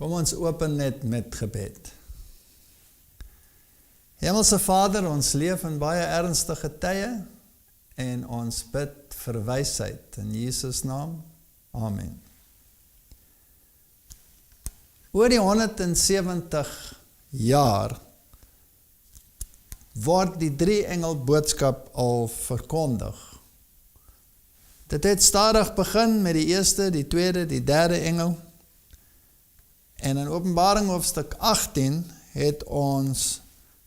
Kom ons open net met gebed. Hemelse Vader, ons leef in baie ernstige tye en ons bid vir wysheid in Jesus naam. Amen. Oor die 170 jaar word die 3 engel boodskap al verkondig. Dit het stadig begin met die eerste, die tweede, die derde engel. En in Openbaring hoofstuk 18 het ons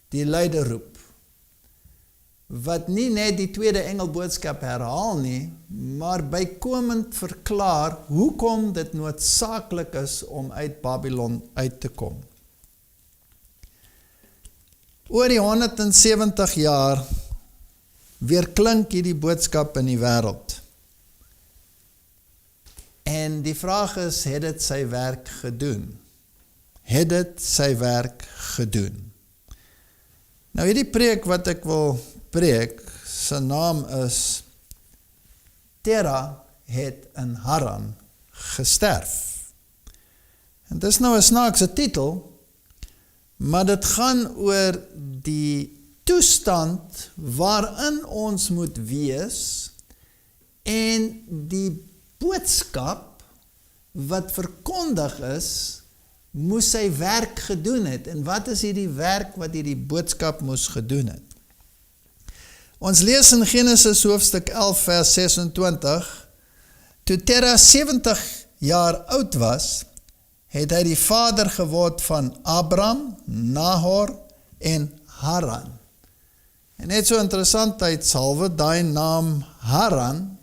die luideroep, wat nie net die tweede engelboodskap herhaal nie, maar bykomend verklaar hoekom dit noodsaaklik is om uit Babylon uit te kom. Oor die 170 jaar weer klink hierdie boodskap in die wêreld. En die vraag is, het dit sy werk gedoen? Het dit sy werk gedoen? Nou hierdie preek wat ek wil preek, sy naam is Terah het in Haran gesterf. En dis nou 'n snaakse titel, maar dit gaan oor die toestand waarin ons moet wees en die boodskap wat verkondig is, moes sy werk gedoen het. En wat is hierdie werk wat hierdie boodskap moes gedoen het? Ons lees in Genesis hoofstuk 11 vers 26, toe Terah 70 jaar oud was, het hy die vader geword van Abram, Nahor en Haran. En net so interessantheidshalwe, daai naam Haran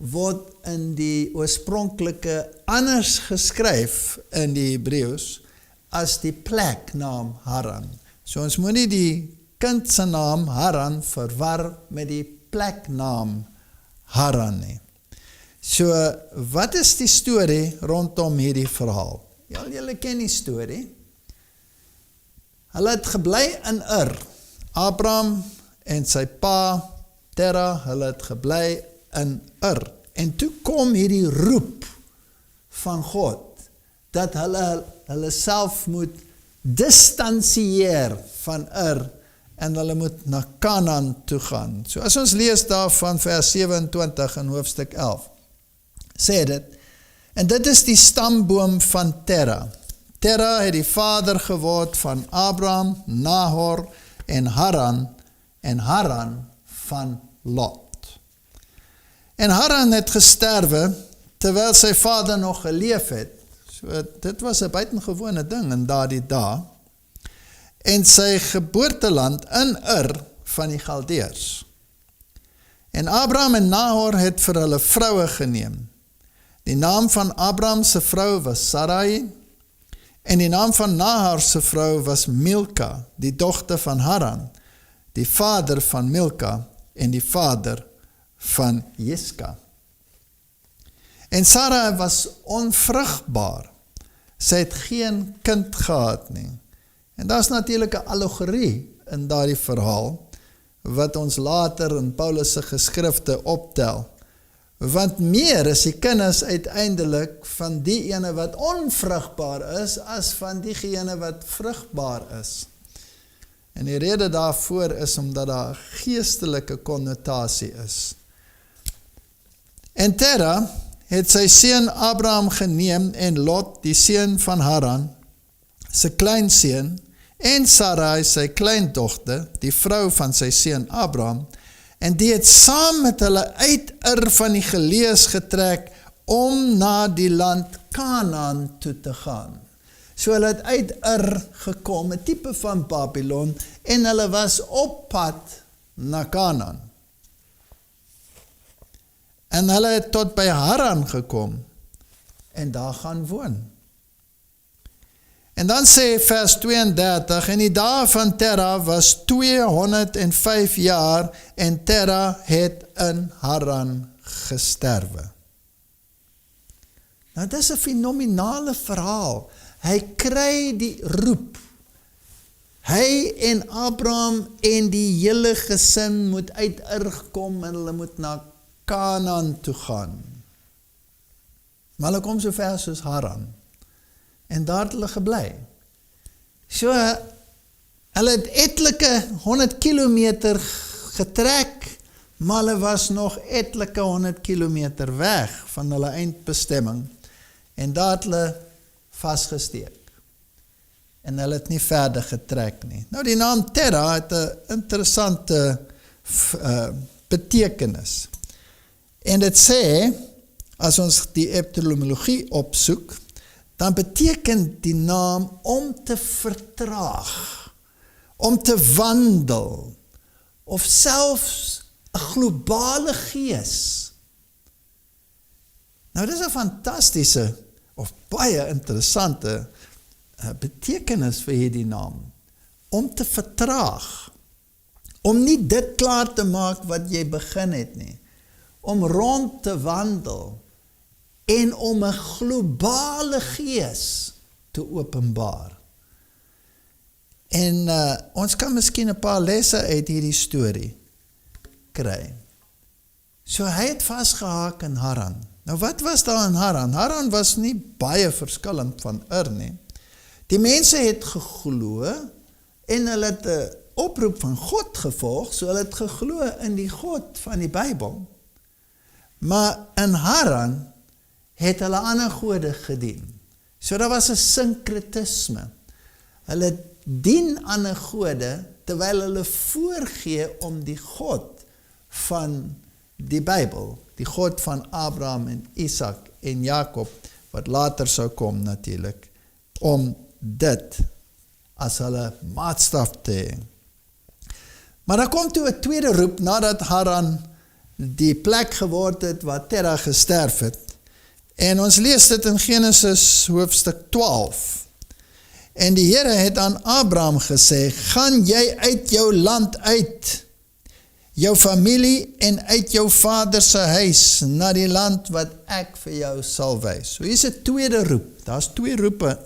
word in die oorspronklike anders geskryf in die Hebreëus as die pleknaam Haran. So ons moet nie die kind se naam Haran verwar met die pleknaam Haran nie. So wat is die storie rondom hierdie verhaal? Ja, julle ken die storie. Hulle het gebly in Ur. Abram en sy pa Terah, hulle het gebly in Ur. En toe kom hierdie roep van God, dat hulle self moet distansieer van Ur, en hulle moet na Kanaan toe gaan. So as ons lees daar van vers 27 in hoofstuk 11, sê dit, en dit is die stamboom van Terah. Terah het die vader geword van Abram, Nahor en Haran van Lot. En Haran het gesterwe, terwyl sy vader nog geleef het. So, dit was 'n buitengewone ding in daardie dae. En sy geboorteland in Ur van die Galdeërs. En Abram en Nahor het vir hulle vroue geneem. Die naam van Abram se vrou was Sarai, en die naam van Nahor se vrou was Milka, die dogter van Haran, die vader van Milka en die vader van Jiska. En Sarah was onvrugbaar. Sy het geen kind gehad nie. En daar is natuurlik 'n allegorie in daardie verhaal, wat ons later in Paulus se geskrifte optel. Want meer is die kinders uiteindelik van die ene wat onvrugbaar is, as van diegene wat vrugbaar is. En die rede daarvoor is omdat daar 'n geestelike konnotasie is. En Terah het sy seun Abraham geneem en Lot, die seun van Haran, sy kleinseun, en Sarai, sy kleindogter, die vrou van sy seun Abraham, en die het saam met hulle uit Ur van die Galees getrek, om na die land Kanaan toe te gaan. So hulle het uit Ur gekom, 'n tipe van Babylon, en hulle was op pad na Kanaan. En hulle het tot by Haran gekom, en daar gaan woon. En dan sê vers 32, en die dae van Terah was 205 jaar, en Terah het in Haran gesterwe. Nou, dit is 'n fenominale verhaal. Hy kry die roep. Hy en Abraham en die hele gesin moet uit Ur kom, en hulle moet na Kanaan toe gaan. Maar hulle kom so ver soos Haran. en daar het hulle gebly. So, hulle het etlike 100 kilometer getrek, maar hulle was nog etlike 100 kilometer weg van hulle eindbestemming, en daar het hulle vasgesteek. En hulle het nie verder getrek nie. Nou die naam Terra het 'n interessante betekenis. En dit sê, as ons die etymologie opsoek, dan beteken die naam om te vertraag, om te wandel, of selfs 'n globale gees. Nou dis 'n fantastiese, of baie interessante betekenis vir hierdie naam, om te vertraag, om nie dit klaar te maak wat jy begin het nie, om rond te wandel, en om 'n globale gees te openbaar. En ons kan miskien 'n paar lesse uit hierdie storie kry. So hy het vasgehaak in Haran. Nou wat was daar in Haran? Haran was nie baie verskillend van Ur nie. Die mense het geglo, en hulle het 'n oproep van God gevolg, so hulle het geglo in die God van die Bybel. Maar in Haran het hulle ander gode gedien. So daar was 'n sinkretisme. Hulle dien ander gode, terwyl hulle voorgee om die God van die Bybel, die God van Abraham en Isak en Jakob, wat later sou kom natuurlik, om dit as hulle maatstaf te hê. Maar daar kom toe 'n tweede roep, nadat Haran die plek geword het waar Terra gesterf het. En ons lees dit in Genesis hoofstuk 12. En die Here het aan Abraham gesê, gaan jy uit jou land uit, jou familie en uit jou vader se huis, na die land wat ek vir jou sal wys. So hier is 'n tweede roep, daar's 2 roepe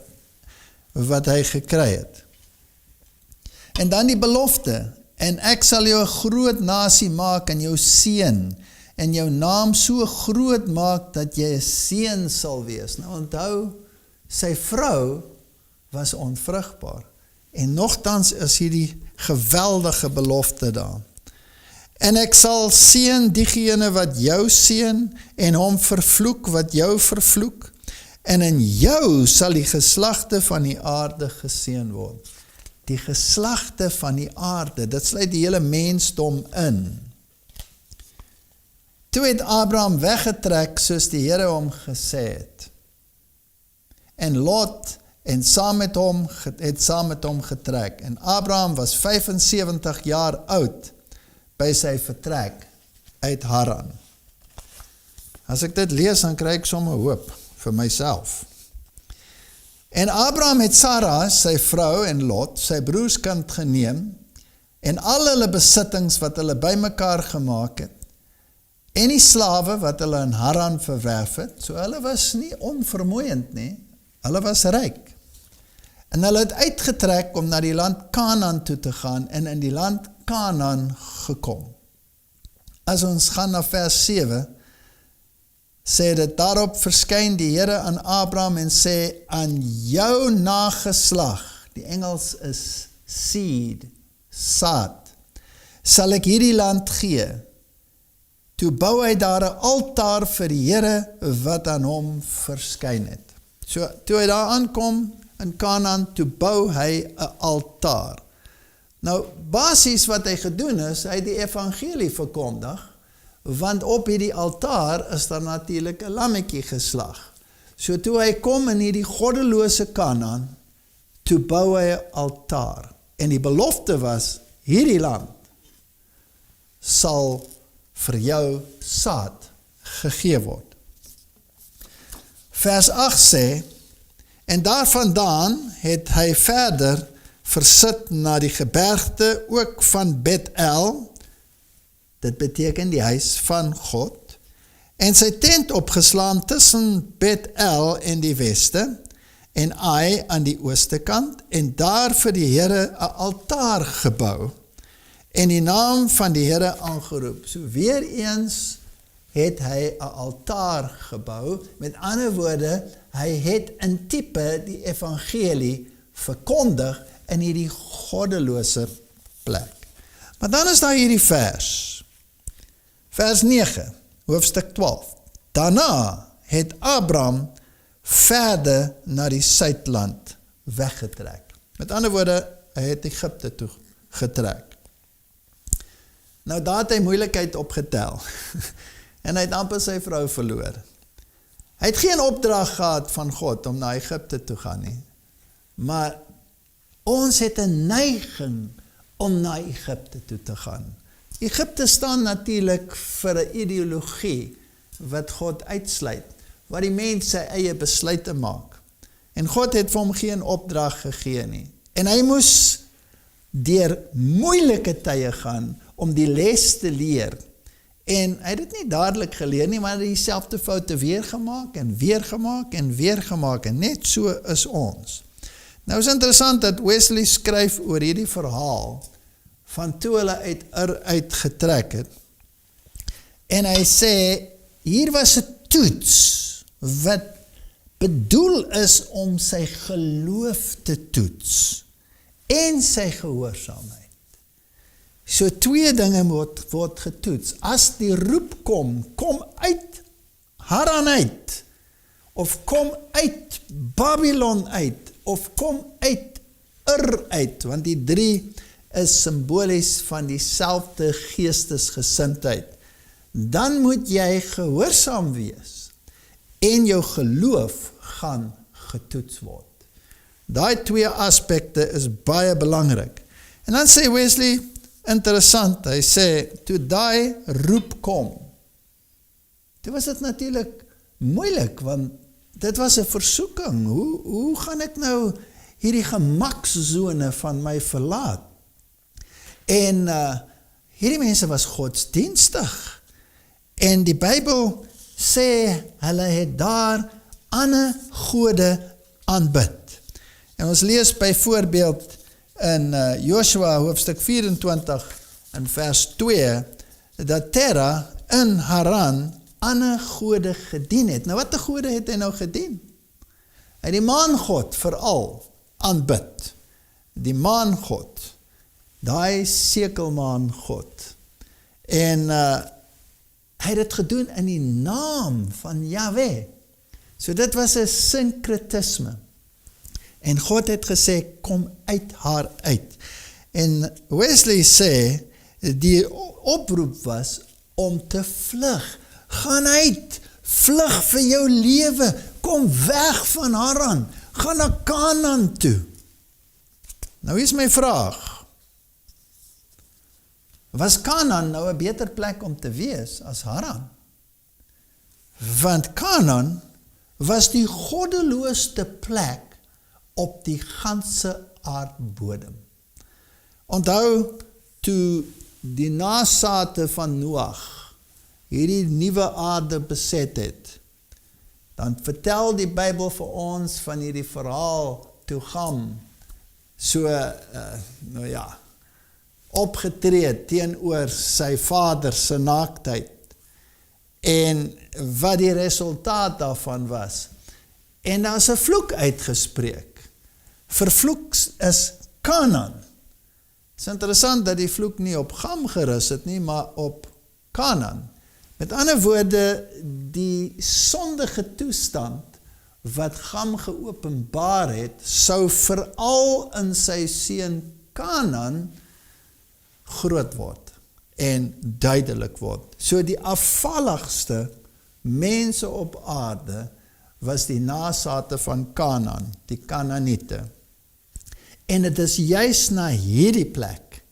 wat hy gekry het. En dan die belofte, en ek sal jou 'n groot nasie maak en jou seën, en jou naam so groot maak dat jy 'n seën sal wees. Nou onthou, sy vrou was onvrugbaar, en nogtans is hierdie geweldige belofte daar. En ek sal seën diegene wat jou seën, en hom vervloek wat jou vervloek, en in jou sal die geslagte van die aarde geseën word. Die geslagte van die aarde, dit sluit die hele mensdom in. Toe het Abraham weggetrek soos die Here hom gesê het. En Lot het saam met hom getrek. En Abraham was 75 jaar oud by sy vertrek uit Haran. As ek dit lees, dan kry ek sommer hoop vir myself. En Abraham het Sarah, sy vrou, en Lot, sy broerskind geneem, en al hulle besittings wat hulle bymekaar gemaak het, en die slawe wat hulle in Haran verwerf het, so hulle was nie onvermoeiend nie, hulle was ryk. En hulle het uitgetrek om na die land Kanaan toe te gaan, en in die land Kanaan gekom. As ons gaan na vers 7, sê dit, daarop verskyn die Here aan Abraham en sê, aan jou nageslag, die Engels is seed, saad, sal ek hierdie land gee. Toe bou hy daar 'n altaar vir die Here wat aan hom verskyn het. So, toe hy daar aankom in Kanaan, toe bou hy 'n altaar. Nou, basies wat hy gedoen is, hy het die evangelie verkondig, want op hierdie altaar is daar natuurlik 'n lammetjie geslag. So toe hy kom in hierdie goddelose Kanaan, toe bou hy 'n altaar. En die belofte was, hierdie land sal vir jou saad gegee word. Vers 8 sê, en daarvandaan het hy verder versit na die gebergte ook van Bet-El, dit beteken die huis van God, en sy tent opgeslaan tussen Bet-El en die weste, en Ai aan die ooste kant, en daar vir die Here 'n altaar gebou, en die naam van die Here aangeroep. So weer eens het hy 'n altaar gebou. Met ander woorde, hy het in tipe die evangelie verkondig in hierdie goddelose plek. Maar dan is daar hierdie vers 9, hoofstuk 12. Daarna het Abraham verder na die suidland weggetrek. Met ander woorde, hy het Egipte toe getrek. Nou daar het hy moeilikheid opgetel. En hy het amper sy vrou verloor. Hy het geen opdrag gehad van God om na Egipte toe gaan nie. Maar ons het 'n neiging om na Egipte toe te gaan. Egipte staan natuurlik vir 'n ideologie wat God uitsluit, waar die mens sy eie besluite maak. En God het vir hom geen opdrag gegee nie. En hy moes deur moeilike tye gaan om die les te leer. En hy het dit nie dadelik geleer nie, maar hy het dieselfde foute weer gemaak en weer gemaak en weer gemaak. En net so is ons. Nou is interessant dat Wesley skryf oor hierdie verhaal van toe hulle uit Ur uitgetrek het. En hy sê, hier was 'n toets wat bedoel is om sy geloof te toets en sy gehoorsaamheid. So twee dinge word getoets. As die roep kom uit Haran uit, of kom uit Babylon uit, of kom uit Ur uit, want die drie is simbolies van dieselfde geestesgesindheid. Dan moet jy gehoorsaam wees en jou geloof gaan getoets word. Daai twee aspekte is baie belangrik. En dan sê Wesley, interessant, hy sê, toe daai roep kom, toe was dit natuurlik moeilik, want dit was 'n versoeking. Hoe gaan ek nou hierdie gemaksone van my verlaat? En hierdie mense was godsdienstig. En die Bybel sê, hulle het daar ander gode aanbid. En ons lees byvoorbeeld in Joshua hoofstuk 24 in vers 2, dat Terah in Haran ander gode gedien het. Nou wat 'n gode het hy nou gedien? Hy het die maangod veral aanbid. Die maangod, daai sekelmaangod. En hy het dit gedoen in die naam van Jahweh. So dit was 'n sinkretisme. En God het gesê, kom uit haar uit. En Wesley sê, die oproep was om te vlug. Gaan uit, vlug vir jou lewe, kom weg van Haran, gaan na Kanaan toe. Nou hier is my vraag. Was Kanaan nou 'n beter plek om te wees as Haran? Want Kanaan was die goddeloosste plek op die ganse aardbodem. Onthou, toe die nasate van Noag hierdie nuwe aarde beset het, dan vertel die Bybel vir ons van hierdie verhaal toe Gam opgetree teenoor sy vader se naaktheid, en wat die resultaat daarvan was. En daar is 'n vloek uitgespreek. Vervloek is Kanaan. Het is interessant dat die vloek nie op Gam gerus het nie, maar op Kanaan. Met ander woorde, die sondige toestand wat Gam geopenbaar het, sou veral in sy seun Kanaan groot word en duidelik word. So die afvalligste mense op aarde was die nasate van Kanaan, die Kanaaniete. En dit is juist na hierdie plek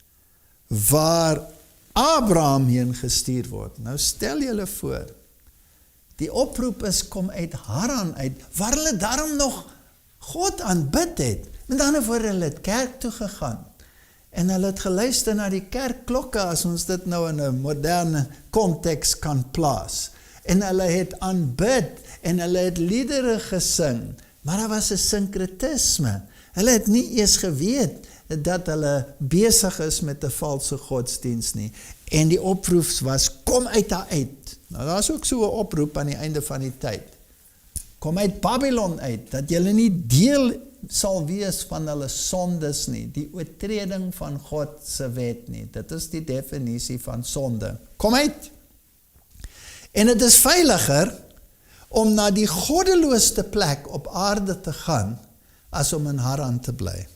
waar Abraham heen gestuur word. Nou stel julle voor, die oproep is kom uit Haran uit, waar hulle daarom nog God aanbid het. Met ander woorde, hulle het kerk toe gegaan. En hulle het geluister na die kerkklokke, as ons dit nou in 'n moderne konteks kan plaas. En hulle het aanbid, en hulle het liedere gesing, maar daar was 'n sinkretisme. Hulle het nie eers geweet dat hulle besig is met 'n valse godsdiens nie. En die oproep was, kom uit daar uit. Nou daar is ook so 'n oproep aan die einde van die tyd. Kom uit Babylon uit, dat julle nie deel sal wees van hulle sondes nie, die oortreding van God se wet nie. Dit is die definisie van sonde. Kom uit! En dit is veiliger om na die goddeloosste plek op aarde te gaan, as om in Haran te bly.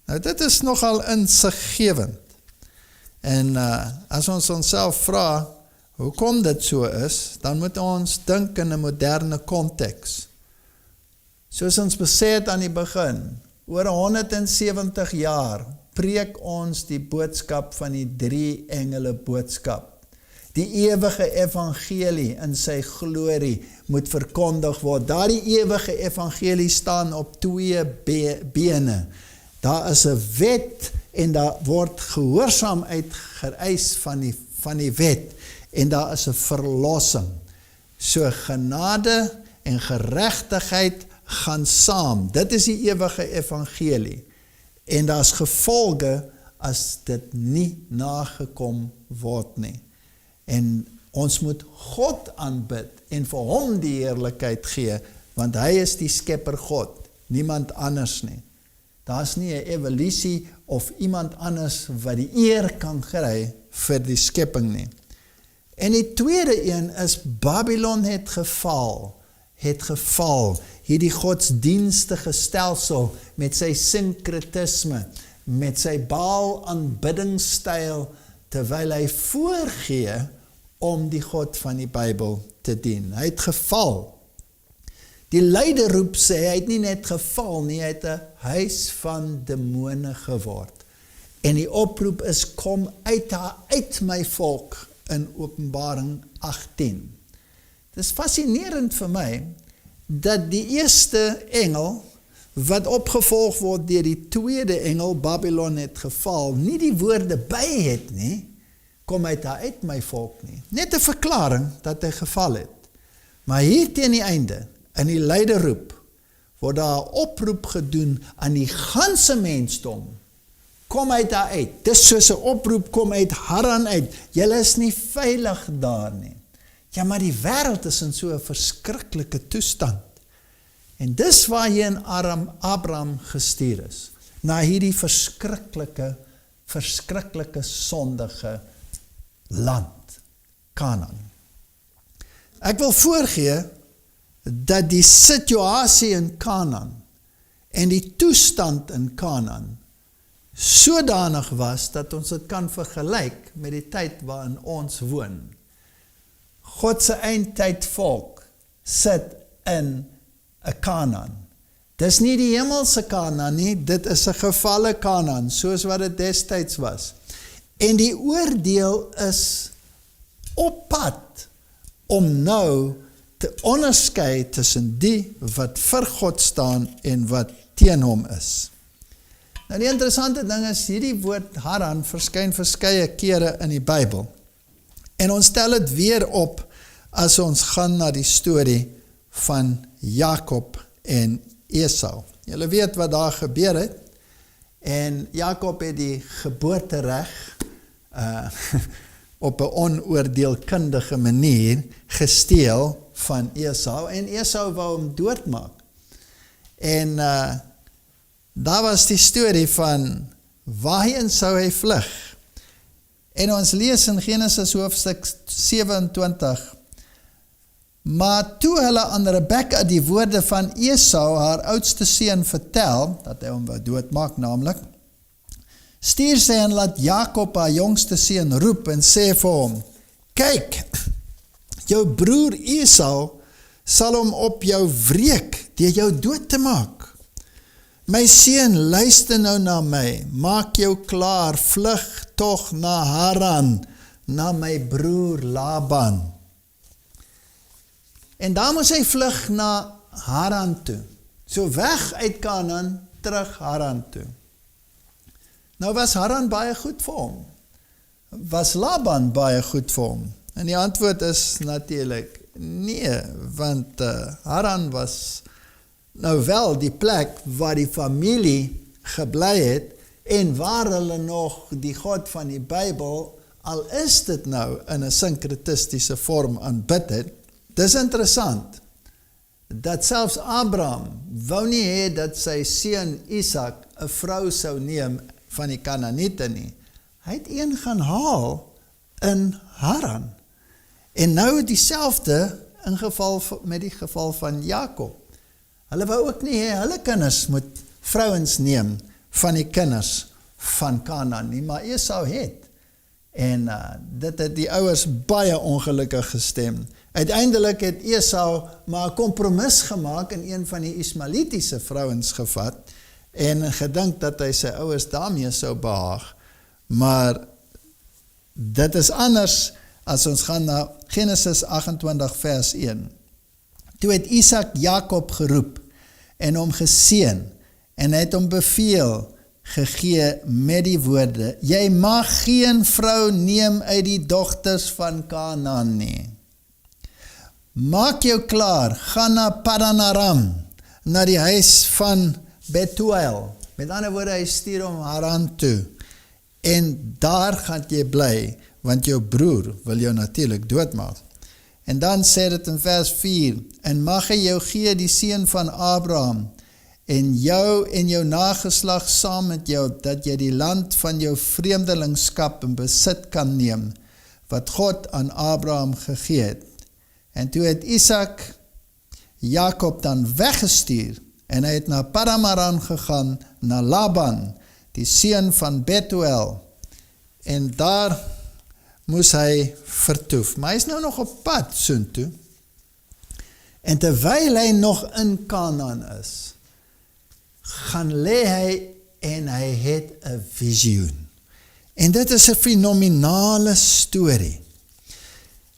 Nou dit is nogal insiggewend. En as ons onsself vra, hoekom dit so is, dan moet ons dink in 'n moderne konteks. Soos ons besê het aan die begin, oor 170 jaar preek ons die boodskap van die 3 engele boodskap. Die ewige evangelie in sy glorie moet verkondig word. Daardie ewige evangelie staan op 2 bene. Daar is 'n wet en daar word gehoorsaamheid geëis van die wet en daar is 'n verlossing. So genade en geregtigheid gaan saam. Dit is die ewige evangelie. En daar's gevolge as dit nie nagekom word nie. En ons moet God aanbid en vir hom die heerlikheid gee, want hy is die skepper God, niemand anders nie. Daar's nie 'n evolusie of iemand anders wat die eer kan kry vir die skepping nie. En die tweede een is Babylon het geval, hierdie godsdienstige stelsel met sy sinkretisme, met sy Baal aanbiddingstyl, terwyl hy voorgee om die God van die Bybel te dien. Hy het geval. Die leideroep sê, hy het nie net geval nie, hy het 'n huis van demone geword. En die oproep is, kom uit my volk, in Openbaring 18. Het is fascinerend vir my, dat die eerste engel, wat opgevolg word deur die tweede engel, Babylon het geval, nie die woorde by het nie, kom uit my volk nie. Net 'n verklaring dat hy geval het. Maar hier teen die einde, in die leideroep, word daar 'n oproep gedoen aan die ganse mensdom. Kom uit. Dis soos 'n oproep, kom uit Haran uit. Julle is nie veilig daar nie. Ja, maar die wêreld is in so 'n verskriklike toestand. En dis waarheen Abraham gestuur is. Na hierdie verskriklike sondige land, Kanaan. Ek wil voorgee dat die situasie in Kanaan en die toestand in Kanaan sodanig was dat ons dit kan vergelyk met die tyd waarin ons woon. God se eindtyd volk sit in 'n Kanaan. Dis nie die hemelse Kanaan nie, dit is 'n gevalle Kanaan, soos wat dit destyds was. En die oordeel is op pad om nou te onderskei tussen die wat vir God staan en wat teen hom is. Nou die interessante ding is, hierdie woord Haran verskyn verskeie kere in die Bybel. En ons stel dit weer op as ons gaan na die storie van Jakob en Esau. Julle weet wat daar gebeur het. En Jakob het die geboortereg op 'n onoordeelkundige manier gesteel van Esau. En Esau wou hom doodmaak. En daar was die storie van waarheen sou hy vlug. En ons lees in Genesis hoofstuk 27. Maar toe hulle aan Rebekka die woorde van Esau, haar oudste seun, vertel, dat hy hom wou doodmaak naamlik, stuur sy en laat Jakob haar jongste seun roep en sê vir hom, kyk, jou broer Esau sal hom op jou wreek, deur jou dood te maak. My seun, luister nou na my, maak jou klaar, vlug tog na Haran, na my broer Laban. En daar moes hy vlug na Haran toe. So weg uit Kanaan, terug Haran toe. Nou was Haran baie goed vir hom. Was Laban baie goed vir hom? En die antwoord is natuurlik nee, want Haran was nou wel die plek waar die familie gebly het en waar hulle nog die God van die Bybel, al is dit nou in 'n sinkretistiese vorm aanbid het. Dis interessant, dat selfs Abraham wou nie hê dat sy seun Isak 'n vrou sou neem van die Kanaaniete nie. Hy het een gaan haal in Haran. En nou dieselfde met die geval van Jakob. Hulle wou ook nie hê hulle kinders moet vrouens neem van die kinders van Kanaan nie, maar Esau het. En dit het die ouers baie ongelukkig gestem. Uiteindelik het Esau maar 'n kompromis gemaak en een van die Ismaelitiese vrouens gevat en gedink dat hy sy ouers daarmee sou behaag. Maar dit is anders as ons gaan na Genesis 28 vers 1. Toe het Isak Jakob geroep en hom geseën en hy het hom beveel gegee met die woorde: jy mag geen vrou neem uit die dogters van Kanaan nie. Maak jou klaar, gaan na Padan Aram, na die huis van Betuel. Met ander woorde, hy stuur hom Haran toe. En daar gaan jy bly, want jou broer wil jou natuurlik doodmaak. En dan sê dit in vers 4, en mag hy jou gee die seun van Abraham, en jou nageslag saam met jou, dat jy die land van jou vreemdelingskap in besit kan neem, wat God aan Abraham gegee het. En toe het Isak Jakob dan weggestuur, en hy het na Padan Aram gegaan, na Laban, die seun van Betuel, en daar moes hy vertoef. Maar hy is nou nog op pad soontoe, en terwyl hy nog in Kanaan is, gaan lê hy en hy het 'n visioen. En dit is 'n fenominale storie.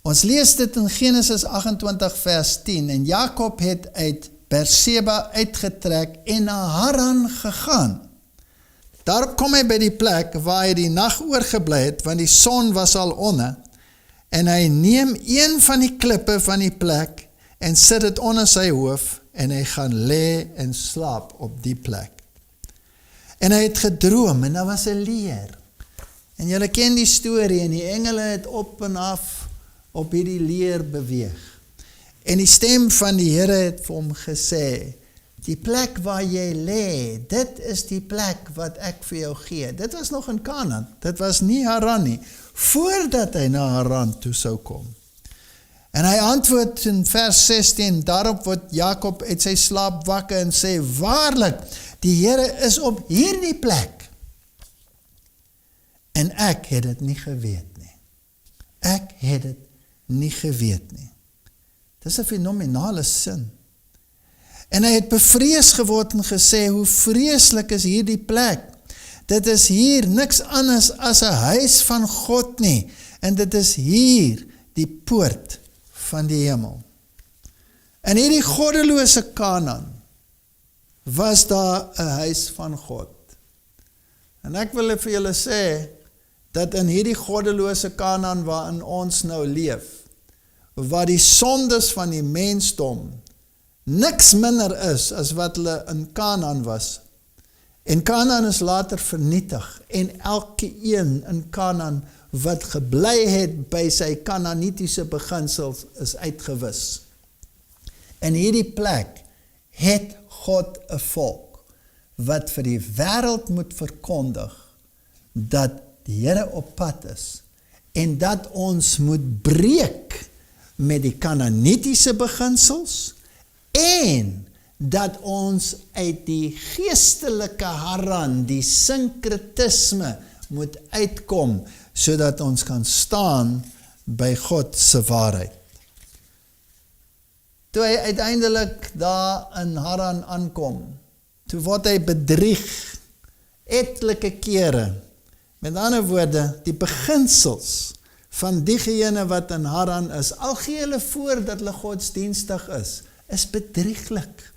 Ons lees dit in Genesis 28 vers 10, en Jakob het uit Berseba uitgetrek en na Haran gegaan. Daarop kom hy by die plek waar hy die nag oorgebly het, want die son was al onder, en hy neem een van die klippe van die plek en sit dit onder sy hoof, en hy gaan lê en slaap op die plek. En hy het gedroom, en daar was 'n leer. En julle ken die storie, en die engele het op en af op hierdie leer beweeg. En die stem van die Here het vir hom gesê: die plek waar jy lê, dit is die plek wat ek vir jou gee. Dit was nog in Kanaan, dit was nie Haran nie, voordat hy na Haran toe sou kom. En hy antwoord in vers 16, daarop word Jakob uit sy slaap wakker en sê: waarlik, die Here is op hierdie plek. En ek het dit nie geweet nie. Ek het dit nie geweet nie. Dit is 'n fenominale sin. En hy het bevrees geword en gesê: hoe vreeslik is hierdie plek. Dit is hier niks anders as 'n huis van God nie. En dit is hier die poort van die hemel. In hierdie goddelose Kanaan was daar 'n huis van God. En ek wil vir julle sê, dat in hierdie goddelose Kanaan waarin ons nou leef, waar die sondes van die mensdom niks minder is as wat hulle in Kanaan was. En Kanaan is later vernietig, en elke een in Kanaan wat gebly het by sy Kanaanitiese beginsels is uitgewis. En hierdie plek het God 'n volk wat vir die wêreld moet verkondig dat die Here op pad is en dat ons moet breek met die Kanaanitiese beginsels en dat ons uit die geestelike Haran, die sinkretisme moet uitkom, sodat ons kan staan by God se waarheid. Toe hy uiteindelik daar in Haran aankom, toe word hy bedrieg etlike kere. Met ander woorde, die beginsels van diegene wat in Haran is, al gee hulle voor dat hulle godsdienstig is bedrieglik.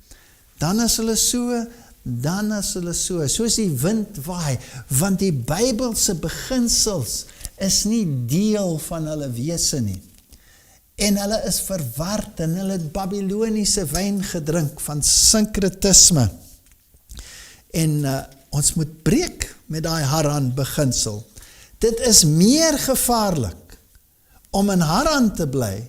Dan is hulle so, dan is hulle so, soos die wind waai, want die Bybelse beginsels is nie deel van hulle wese nie. En hulle is verward en hulle het Babyloniese wyn gedrink van sinkretisme. En ons moet breek met daai Haran beginsel. Dit is meer gevaarlik om in Haran te bly,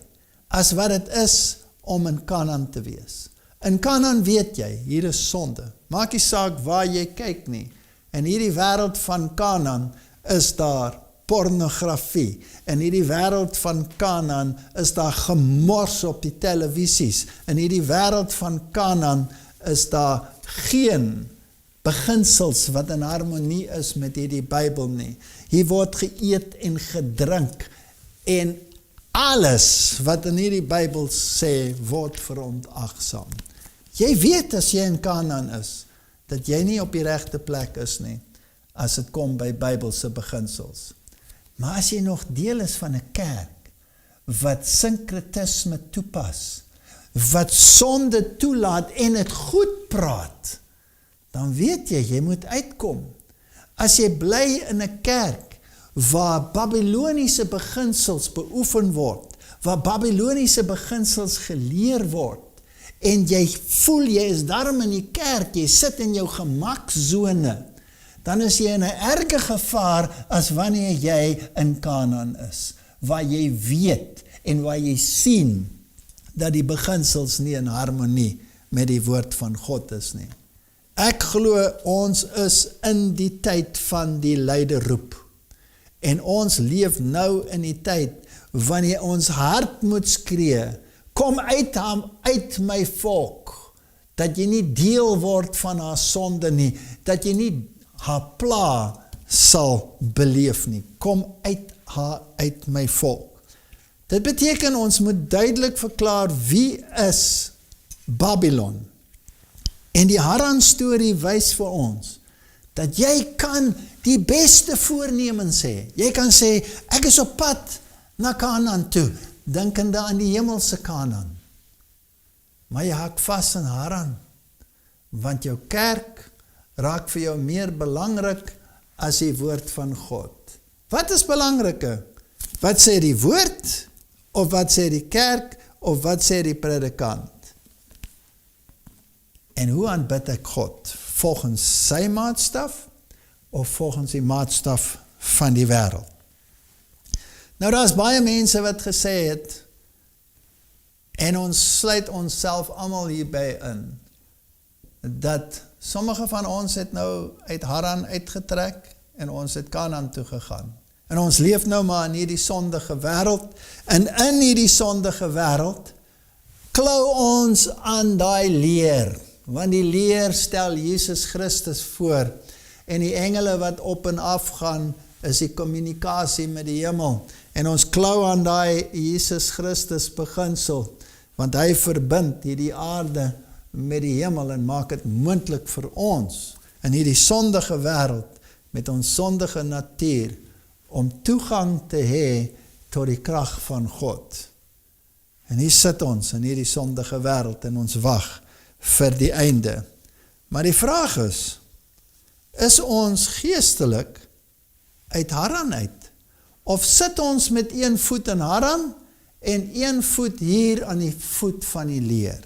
as wat dit is om in Kanaan te wees. In Kanaan weet jy, hier is sonde. Maak nie saak waar jy kyk nie. In hierdie wêreld van Kanaan is daar pornografie. In hierdie wêreld van Kanaan is daar gemors op die televisies. In hierdie wêreld van Kanaan is daar geen beginsels wat in harmonie is met hierdie Bybel nie. Hier word geëet en gedrink en alles wat in hierdie Bybel sê, word verontagsaam. Jy weet as jy in Kanaan is, dat jy nie op die regte plek is nie, as dit kom by Bybelse beginsels. Maar as jy nog deel is van 'n kerk, wat sinkretisme toepas, wat sonde toelaat en het goed praat, dan weet jy moet uitkom. As jy bly in 'n kerk, waar Babyloniese beginsels beoefen word, waar Babyloniese beginsels geleer word, en jy voel jy is daarom in die kerk, jy sit in jou gemaksone, dan is jy in 'n erge gevaar as wanneer jy in Kanaan is, waar jy weet en waar jy sien dat die beginsels nie in harmonie met die woord van God is nie. Ek glo ons is in die tyd van die leideroep. En ons leef nou in die tyd wanneer ons hart moet skree, kom uit my volk, dat jy nie deel word van haar sonde nie, dat jy nie haar pla sal beleef nie. Kom uit my volk. Dit beteken ons moet duidelik verklaar wie is Babylon. En die Haran storie wys vir ons dat jy kan die beste voornemens hê. Jy kan sê, ek is op pad na Kanaan toe, denkende aan die hemelse Kanaan. Maar jy hak vas in Haran, want jou kerk raak vir jou meer belangrik as die woord van God. Wat is belangriker? Wat sê die woord, of wat sê die kerk, of wat sê die predikant? En hoe aanbid ek God? Volgens sy maatstaf, of volgens die maatstaf van die wêreld? Nou daar is baie mense wat gesê het, en ons sluit onsself almal hierby in, dat sommige van ons het nou uit Haran uitgetrek, en ons het Kanaan toe gegaan. En ons leef nou maar in hierdie sondige wêreld, en in hierdie sondige wêreld, klou ons aan daai leer, want die leer stel Jesus Christus voor, en die engele wat op en af gaan, is die kommunikasie met die hemel, en ons klou aan daai Jesus Christus beginsel, want hy verbind hierdie aarde met die hemel, en maak het moontlik vir ons, in hierdie sondige wêreld, met ons sondige natuur, om toegang te hê tot die krag van God. En hier sit ons in hierdie sondige wêreld, en ons wag vir die einde. Maar die vraag is ons geestelik uit Haran uit? Of sit ons met een voet in Haran, en een voet hier aan die voet van die leer?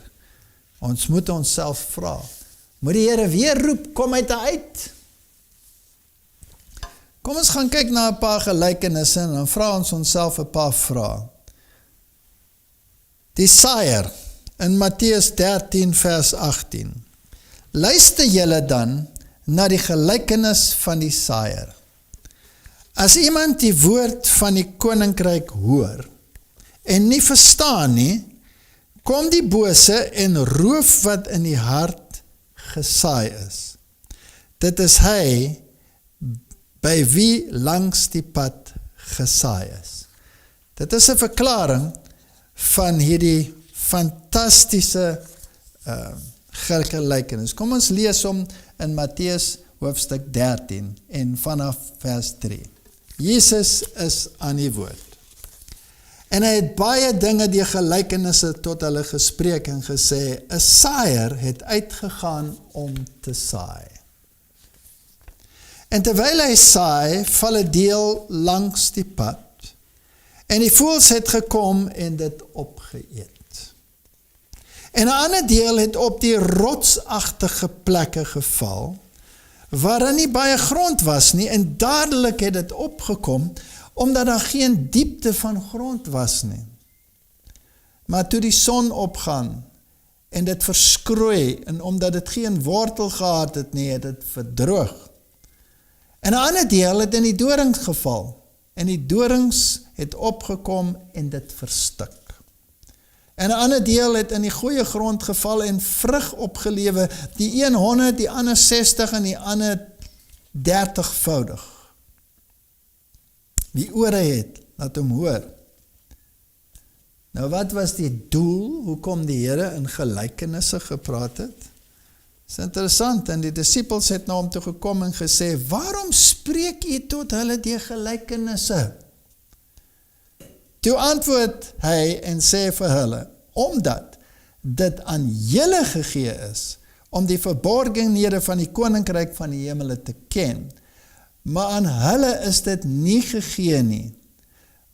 Ons moet onsself vra, moet die Here weer roep, kom uit? Kom ons gaan kyk na 'n paar gelykenisse, en dan vra ons onsself 'n paar vrae. Die saaier, in Matteus 13 vers 18. Luister julle dan na die gelykenis van die saaier. As iemand die woord van die koninkryk hoor, en nie verstaan nie, kom die bose en roof wat in die hart gesaai is. Dit is hy, by wie langs die pad gesaai is. Dit is 'n verklaring van hierdie fantastiese gelykenis. Kom ons lees hom in Matteus hoofstuk 13 en vanaf vers 3. Jesus is aan die woord. En hy het baie dinge die gelykenisse tot hulle gespreek en gesê, 'n saaier het uitgegaan om te saai. En terwyl hy saai, val 'n deel langs die pad, en die voëls het gekom en dit opgeëet. En 'n ander deel het op die rotsagtige plekke geval, waar daar nie baie grond was nie, en dadelik het dit opgekom, omdat daar geen diepte van grond was nie. Maar toe die son opgaan, en dit verskroei, en omdat dit geen wortel gehad het nie, het dit verdroog. En 'n ander deel het in die dorings geval, en die dorings het opgekom en dit verstik. En 'n ander deel het in die goeie grond geval en vrug opgelewe, die een 100, die ander 60 en die ander 30voudig. Wie ore het, laat hom hoor. Nou wat was die doel, hoekom die Here in gelykenisse gepraat het? Dis interessant, en die disippels het na hom toe gekom en gesê, waarom spreek u tot hulle deur gelykenisse? Toe antwoord hy en sê vir hulle, omdat dit aan julle gegee is, om die verborgenhede van die koninkryk van die hemele te ken, maar aan hulle is dit nie gegee nie,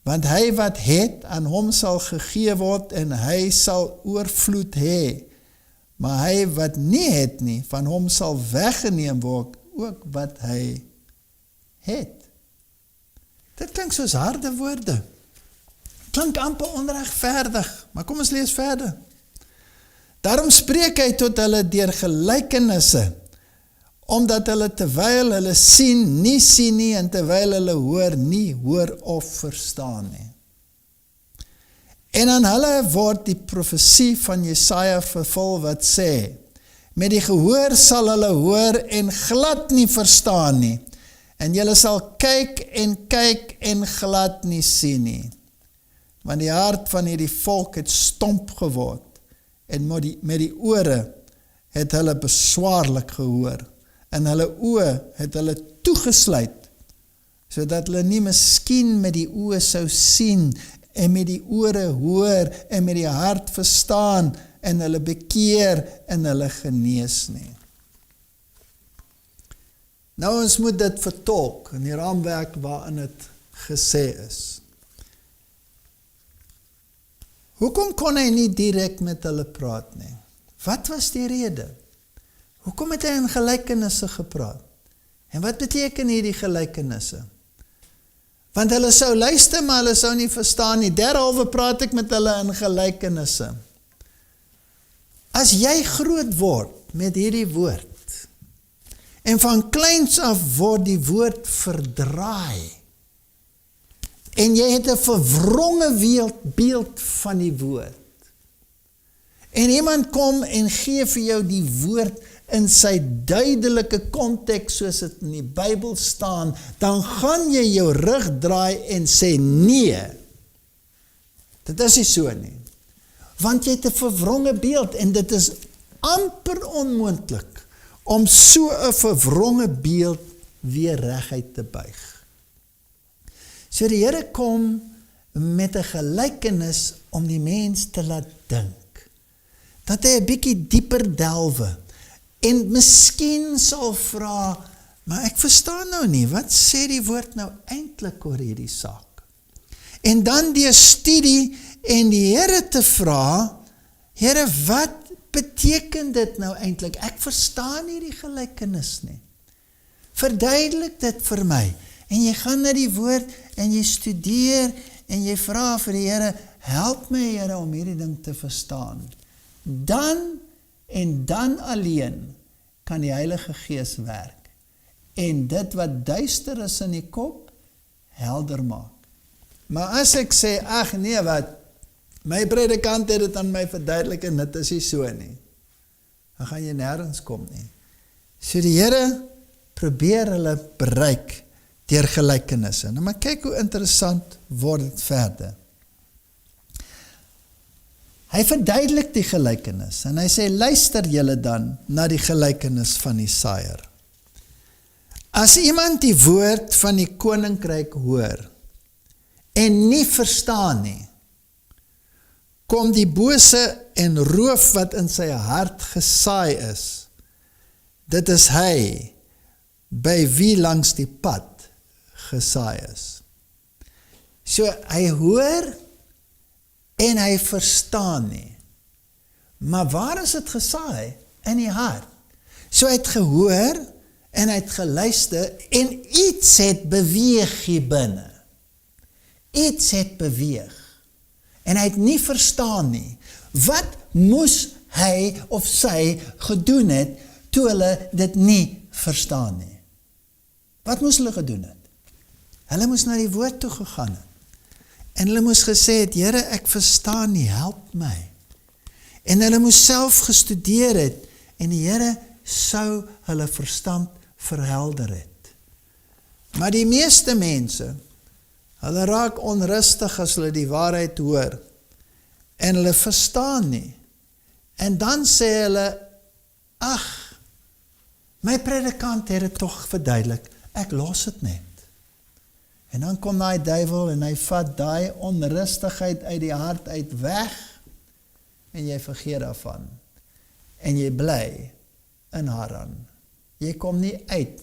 want hy wat het, aan hom sal gegee word, en hy sal oorvloed hê, maar hy wat nie het nie, van hom sal weggeneem word, ook wat hy het. Dit klink soos harde woorde. Klink amper onregverdig, maar kom ons lees verder. Daarom spreek hy tot hulle deur gelykenisse, omdat hulle terwyl hulle sien nie, en terwyl hulle hoor nie, hoor of verstaan nie. En aan hulle word die profesie van Jesaja vervul wat sê, met die gehoor sal hulle hoor en glad nie verstaan nie, en julle sal kyk en glad nie sien nie. Want die hart van hierdie volk het stomp geword, en met die ore het hulle beswaarlik gehoor, en hulle oë het hulle toegesluit, sodat hulle nie miskien met die oë sou sien, en met die ore hoor, en met die hart verstaan, en hulle bekeer, en hulle genees nie. Nou ons moet dit vertolk, in die raamwerk waarin het gesê is. Hoekom kon hy nie direk met hulle praat nie? Wat was die rede? Hoekom het hy in gelykenisse gepraat? En wat beteken hierdie gelykenisse? Want hulle sou luister, maar hulle sou nie verstaan nie. Derhalwe praat ek met hulle in gelykenisse. As jy groot word met hierdie woord, en van kleins af word die woord verdraai, en jy het 'n verwronge beeld van die woord, en iemand kom en gee vir jou die woord in sy duidelike konteks soos dit in die Bybel staan, dan gaan jy jou rug draai en sê nee. Dit is nie so nie. Want jy het 'n verwronge beeld, en dit is amper onmoontlik om so 'n verwronge beeld weer reguit te buig. So die Here kom met 'n gelykenis om die mens te laat dink, dat hy 'n bietjie dieper delwe, en miskien sal vra, maar ek verstaan nou nie, wat sê die woord nou eintlik oor hierdie saak? En dan die studie en die Here te vra, Here, wat beteken dit nou eintlik? Ek verstaan nie die gelykenis nie. Verduidelik dit vir my. En jy gaan na die woord, en jy studeer, en jy vra vir die Here, help my Here om hierdie ding te verstaan. Dan en dan alleen kan die Heilige Gees werk, en dit wat duister is in die kop, helder maak. Maar as ek sê, ag nee wat, my predikant het dit aan my verduidelik, en dit is nie so nie, dan gaan jy nêrens kom nie. So die Here probeer hulle bereik deur gelykenisse. Nou maar kyk hoe interessant word dit verder. Hy verduidelik die gelykenis, en hy sê, luister julle dan na die gelykenis van die saaier. As iemand die woord van die koninkryk hoor, en nie verstaan nie, kom die bose en roof wat in sy hart gesaai is. Dit is hy, by wie langs die pad gesaai is. So hy hoor, en hy verstaan nie. Maar waar is dit gesaai? In die hart. So hy het gehoor, En hy het geluister en iets het beweeg hier binne. Iets het beweeg. En hy het nie verstaan nie. Wat moes hy of sy gedoen het, toe hulle dit nie verstaan nie? Wat moes hulle gedoen het? Hulle moes na die woord toe gegaan het. En hulle moes gesê het, Here, ek verstaan nie, help my. En hulle moes self gestudeer het, en die Here sou hulle verstand verhelder het. Maar die meeste mense, hulle raak onrustig as hulle die waarheid hoor, en hulle verstaan nie. En dan sê hulle, ag, my predikant het dit tog verduidelik, ek los het net. En dan kom daai duiwel en hy vat daai onrustigheid uit die hart uit weg, en jy vergeet daarvan. En jy bly in Haran. Jy kom nie uit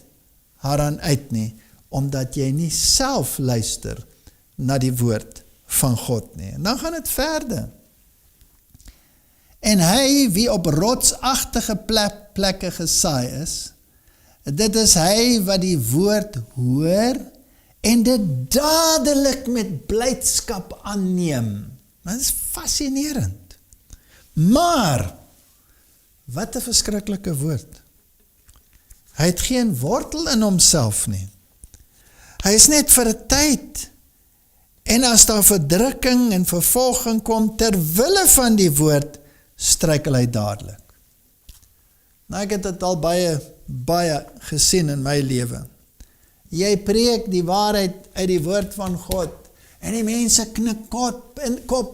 Haran uit nie, omdat jy nie self luister na die woord van God nie. En dan gaan het verder. En hy wie op rotsagtige plekke gesaai is, dit is hy wat die woord hoor, en dit dadelik met blydskap aanneem. Dit is fascinerend. Maar, wat 'n verskriklike woord. Hy het geen wortel in homself nie. Hy is net vir 'n tyd. En as daar verdrukking en vervolging kom ter wille van die woord, struikel hy dadelik. Nou, ek het dit al baie gesien in my lewe. Jy preek die waarheid uit die woord van God, en die mense knik kop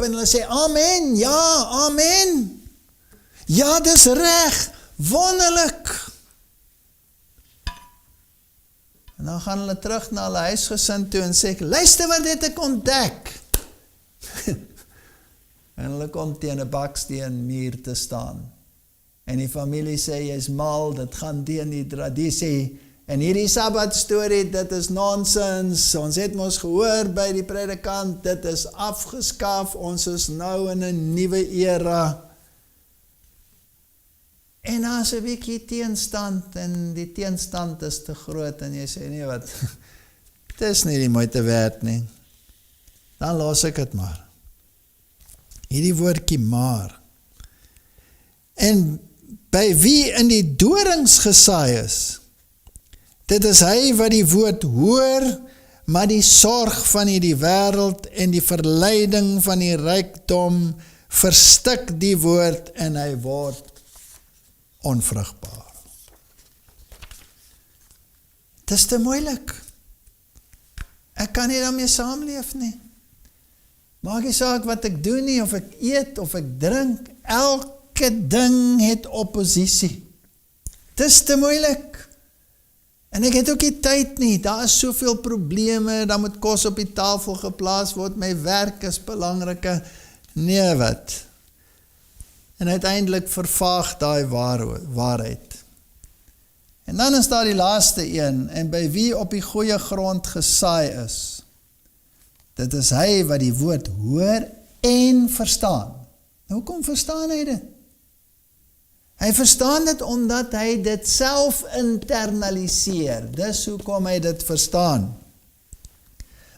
en hulle sê, amen, ja, amen. Ja, dis reg, wonderlik. En dan gaan hulle terug na hulle huisgesin toe en sê, luister wat het ek ontdek. En hulle kom teen 'n baksteen muur te staan. En die familie sê, jy is mal, dit gaan teen die tradisie. En hierdie Sabbat storie, dit is nonsens. Ons het mos gehoor by die predikant, dit is afgeskaaf, ons is nou in 'n nuwe era. En dan is 'n bietjie teenstand, en die teenstand is te groot, en jy sê, nee wat, het is nie die moeite werd nie. Dan los ek het maar. Hierdie woordjie maar. En by wie in die dorings gesaai is, dit is hy wat die woord hoor, maar die sorg van hierdie wêreld en die verleiding van die rykdom verstik die woord en hy word onvrugbaar. Het is te moeilik. Ek kan nie daarmee saamleef nie. Maak nie saak wat ek doen nie, of ek eet, of ek drink, elke ding het oppositie. Het is te moeilik. En ek het ook nie tyd nie, daar is soveel probleme, daar moet kos op die tafel geplaas word, my werk is belangrike, nee wat. En uiteindelik vervaag daai waarheid. En dan is daar die laaste een, en by wie op die goeie grond gesaai is, dit is hy wat die woord hoor en verstaan. Nou, hoekom verstaan hy dit? Hy verstaan dit omdat hy dit self internaliseer. Dis hoekom hy dit verstaan.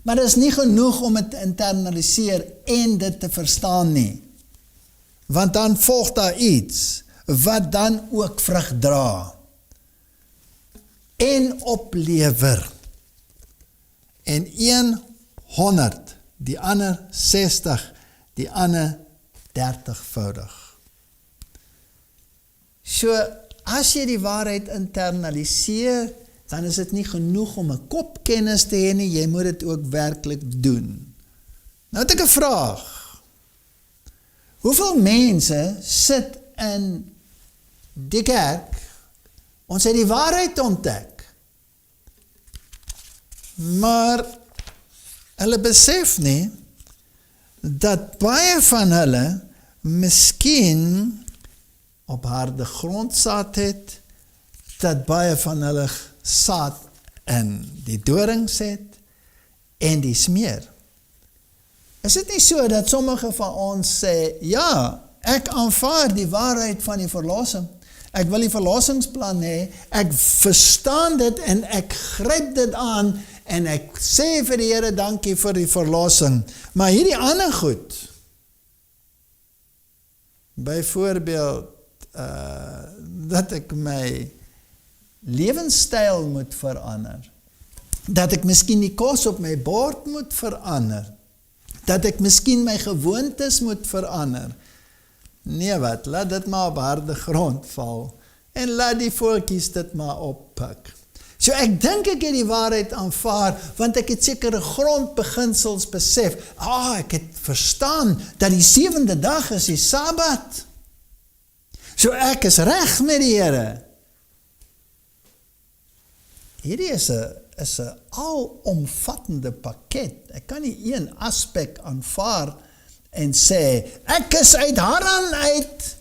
Maar dit is nie genoeg om het te internaliseer en dit te verstaan nie. Want dan volg daar iets wat dan ook vrug dra en oplewer. En 100, die ander 60, die ander 30voudig. So, as jy die waarheid internaliseer, dan is dit nie genoeg om 'n kopkennis te hê nie, jy moet dit ook werklik doen. Nou het ek 'n vraag. Hoeveel mense sit in die kerk, ons het die waarheid ontdek, maar hulle besef nie, dat baie van hulle miskien op harde grondsaad het, dat baie van hulle saad in die dorings het, en die smeer. Is dit nie so, dat sommige van ons sê, ja, ek aanvaar die waarheid van die verlossing, Ek wil die verlossingsplan hê, ek verstaan dit en ek gryp dit aan en ek sê vir die Here dankie vir die verlossing. Maar hierdie ander goed, byvoorbeeld dat ek my lewenstyl moet verander, dat ek miskien die kos op my bord moet verander, dat ek miskien my gewoontes moet verander. Nee wat, laat dit maar op harde grond val en laat die voeltjies dit maar oppik. So ek dink ek het die waarheid aanvaar, want ek het sekere grondbeginsels besef. Ek het verstaan dat die 7de dag is die Sabbat. So ek is reg met die Here. Hierdie is 'n alomvattende pakket. Ek kan nie een aspek aanvaar en sê, ek is uit Haran uit.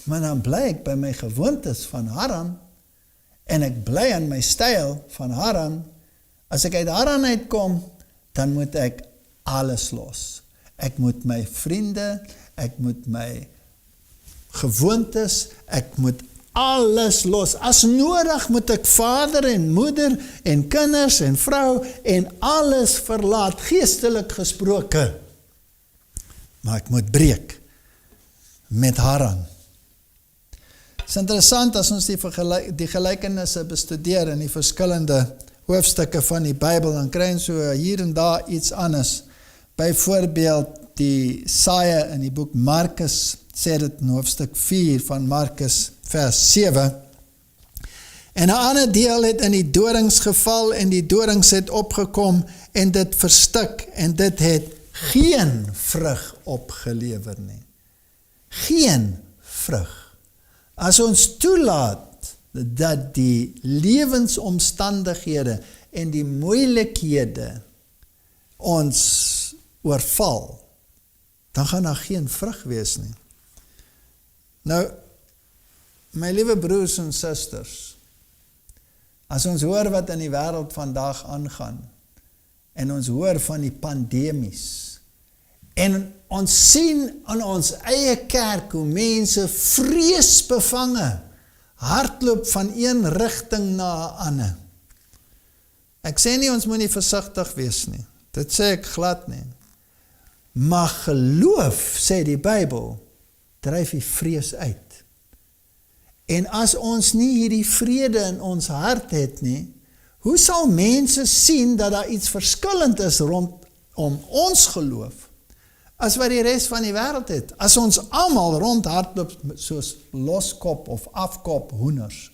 Maar dan bly ek by my gewoontes van Haran, en ek bly aan my styl van Haran. As ek uit Haran uitkom, dan moet ek alles los. Ek moet my vriende, ek moet my gewoontes, ek moet alles los. As nodig moet ek vader en moeder en kinders en vrou en alles verlaat, geestelik gesproke. Maar ek moet breek met Haran. Het is interessant as ons die gelykenisse bestudeer in die verskillende hoofstukke van die Bybel, dan kry ons so hier en daar iets anders. Byvoorbeeld die saaier in die boek Markus, sê dit in hoofstuk 4 van Markus vers 7. En 'n ander deel het in die dorings geval en die dorings het opgekom en dit verstik en dit het geen vrug opgelewer nie. Geen vrug. As ons toelaat dat die lewensomstandighede en die moeilikhede ons oorval, dan gaan daar geen vrug wees nie. Nou, my liewe broers en susters, as ons hoor wat in die wêreld vandag aangaan, en ons hoor van die pandemies, en ons sien in ons eie kerk hoe mense vreesbevange hardloop van een rigting na 'n ander. Ek sê nie ons moet nie versigtig wees nie. Dit sê ek glad nie. Maar geloof, sê die Bybel, dryf die vrees uit. En as ons nie hierdie vrede in ons hart het nie, hoe sal mense sien dat daar iets verskillend is rondom ons geloof, as wat die res van die wêreld het? As ons almal rondhardloop soos loskop of afkop hoenders,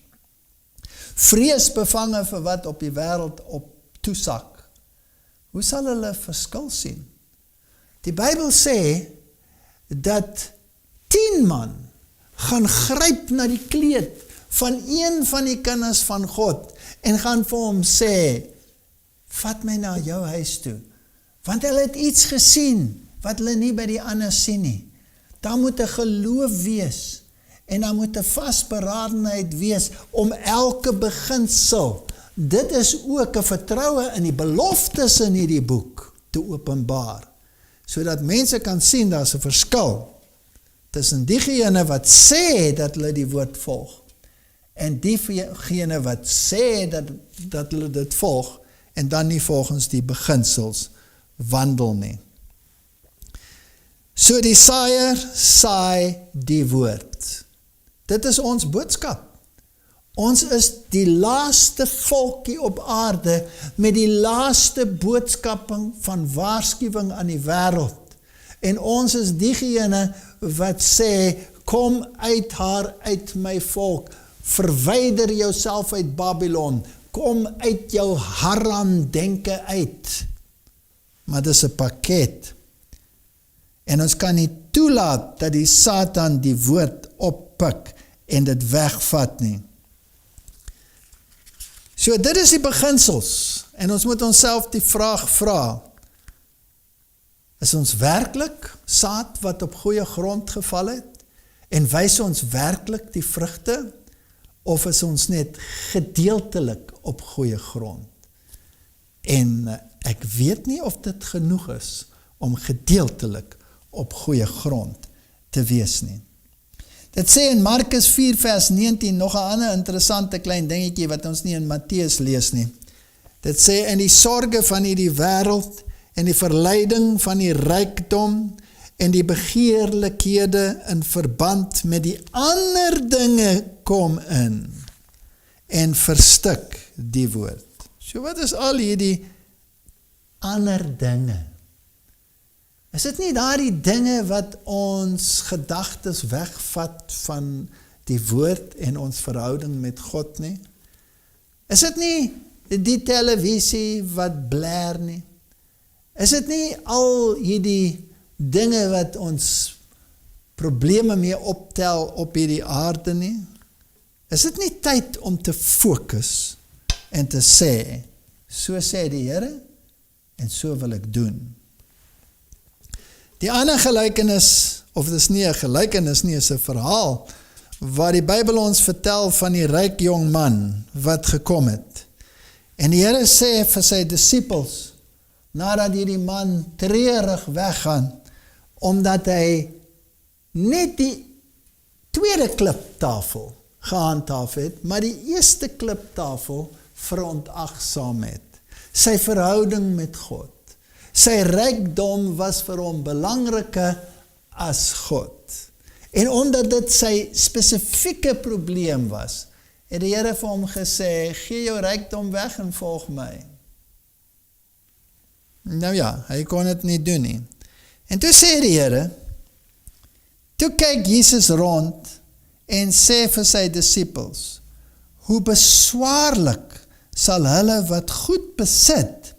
vreesbevange vir wat op die wêreld op toesak, hoe sal hulle verskil sien? Die Bybel sê dat 10 man gaan gryp na die kleed van een van die kinders van God en gaan vir hom sê, vat my na jou huis toe, want hulle het iets gesien wat hulle nie by die ander sien nie. Daar moet 'n geloof wees en daar moet 'n vasberadenheid wees om elke beginsel. Dit is ook 'n vertroue in die beloftes in hierdie boek te openbaar, sodat mense kan sien daar's 'n verskil tussen diegene wat sê dat hulle die woord volg en diegene wat sê dat hulle dit volg en dan nie volgens die beginsels wandel nie. So die saaier saai die woord. Dit is ons boodskap. Ons is die laaste volkie op aarde met die laaste boodskap van waarskuwing aan die wêreld. En ons is diegene wat sê, kom uit haar, uit my volk, verwyder jouself uit Babylon, kom uit jou Haran denke uit. Maar dis 'n pakket. En ons kan nie toelaat dat die Satan die woord oppik en dit wegvat nie. So dit is die beginsels. En ons moet onsself die vraag vra, is ons werklik saad wat op goeie grond geval het? En wys ons werklik die vrugte? Of is ons net gedeeltelik op goeie grond? En ek weet nie of dit genoeg is om gedeeltelik op goeie grond te wees nie. Dit sê in Markus 4 vers 19, nog 'n ander interessante klein dingetjie wat ons nie in Matteus lees nie. Dit sê, en die sorge van hierdie wêreld, en die verleiding van die rykdom, en die begeerlikhede in verband met die ander dinge kom in, en verstik die woord. So wat is al hierdie ander dinge? Is dit nie daardie dinge wat ons gedagtes wegvat van die woord en ons verhouding met God nie? Is dit nie die televisie wat blaar nie? Is dit nie al hierdie dinge wat ons probleme mee optel op hierdie aarde nie? Is dit nie tyd om te fokus en te sê, so sê die Here, en so wil ek doen? Die ander gelykenis, of dit is nie 'n gelykenis nie, is 'n verhaal, waar die Bybel ons vertel van die ryk jong man, wat gekom het. En die Here sê vir sy disippels, nadat hierdie man treurig weggaan, omdat hy net die tweede kliptafel gehandhaaf het, maar die eerste kliptafel verontagsaam het. Sy verhouding met God. Sy rykdom was vir hom belangriker as God. En omdat dit sy spesifieke probleem was, het die Here vir hom gesê, gee jou rykdom weg en volg my. Nou ja, hy kon dit nie doen nie. En toe sê die Here, toe kyk Jesus rond en sê vir sy disippels, hoe beswaarlik sal hulle wat goed besit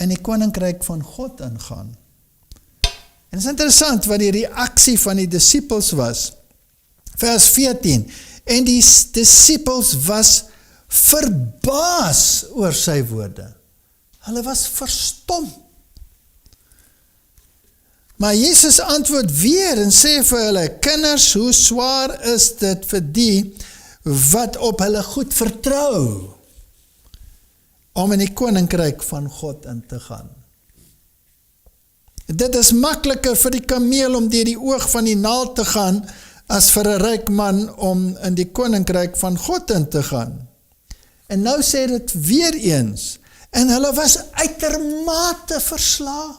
in die koninkryk van God ingaan. En het is interessant wat die reaksie van die disippels was. Vers 14, en die disippels was verbaas oor sy woorde. Hulle was verstom. Maar Jesus antwoord weer en sê vir hulle, kinders, hoe swaar is dit vir die wat op hulle goed vertrou, om in die koninkryk van God in te gaan. Dit is makliker vir die kameel om deur die oog van die naald te gaan, as vir 'n ryk man om in die koninkryk van God in te gaan. En nou sê dit weer eens, en hulle was uitermate verslae.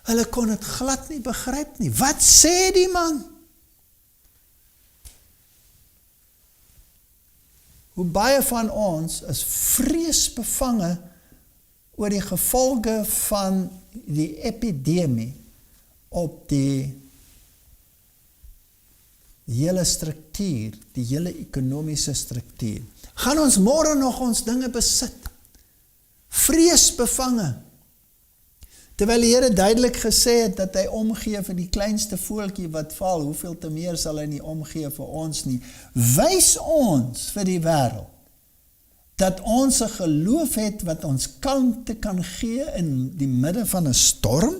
Hulle kon dit glad nie begryp nie. Wat sê die man? Hoe baie van ons is vreesbevange oor die gevolge van die epidemie op die hele struktuur, die hele ekonomiese struktuur. Gaan ons môre nog ons dinge besit? Vreesbevange. Terwyl die Here duidelik gesê het dat hy omgee vir die kleinste voeltjie wat val, hoeveel te meer sal hy nie omgee vir ons nie. Wys ons vir die wêreld dat ons 'n geloof het wat ons kalmte kan gee in die midde van 'n storm?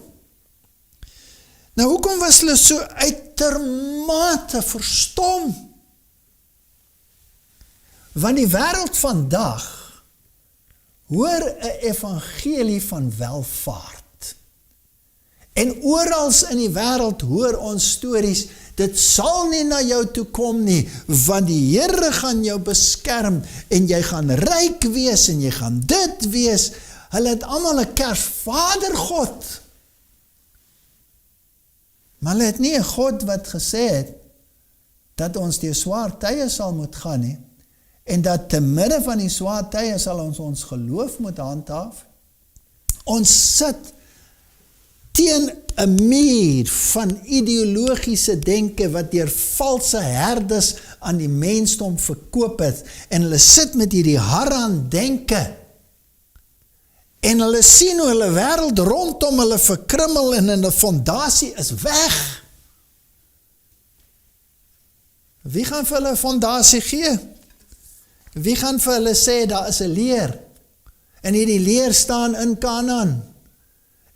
Nou, hoekom was hulle so uitermate verstom? Want die wêreld vandag hoor 'n evangelie van welvaart. En orals in die wêreld hoor ons stories, dit sal nie na jou toe kom nie, want die Here gaan jou beskerm, en jy gaan ryk wees, en jy gaan dit wees. Hulle het almal 'n Kersvader God. Maar hulle het nie 'n God wat gesê het, dat ons deur swaar tye sal moet gaan nie, en dat te midde van die swaar tye sal ons geloof moet handhaaf. Ons sit teen 'n muur van ideologiese denke wat deur valse herdes aan die mensdom verkoop het, en hulle sit met hierdie Haran denke, en hulle sien hoe hulle wêreld rondom hulle verkrummel en hulle fondasie is weg. Wie gaan vir hulle fondasie gee? Wie gaan vir hulle sê, daar is 'n leer, en hierdie leer staan in Kanaan,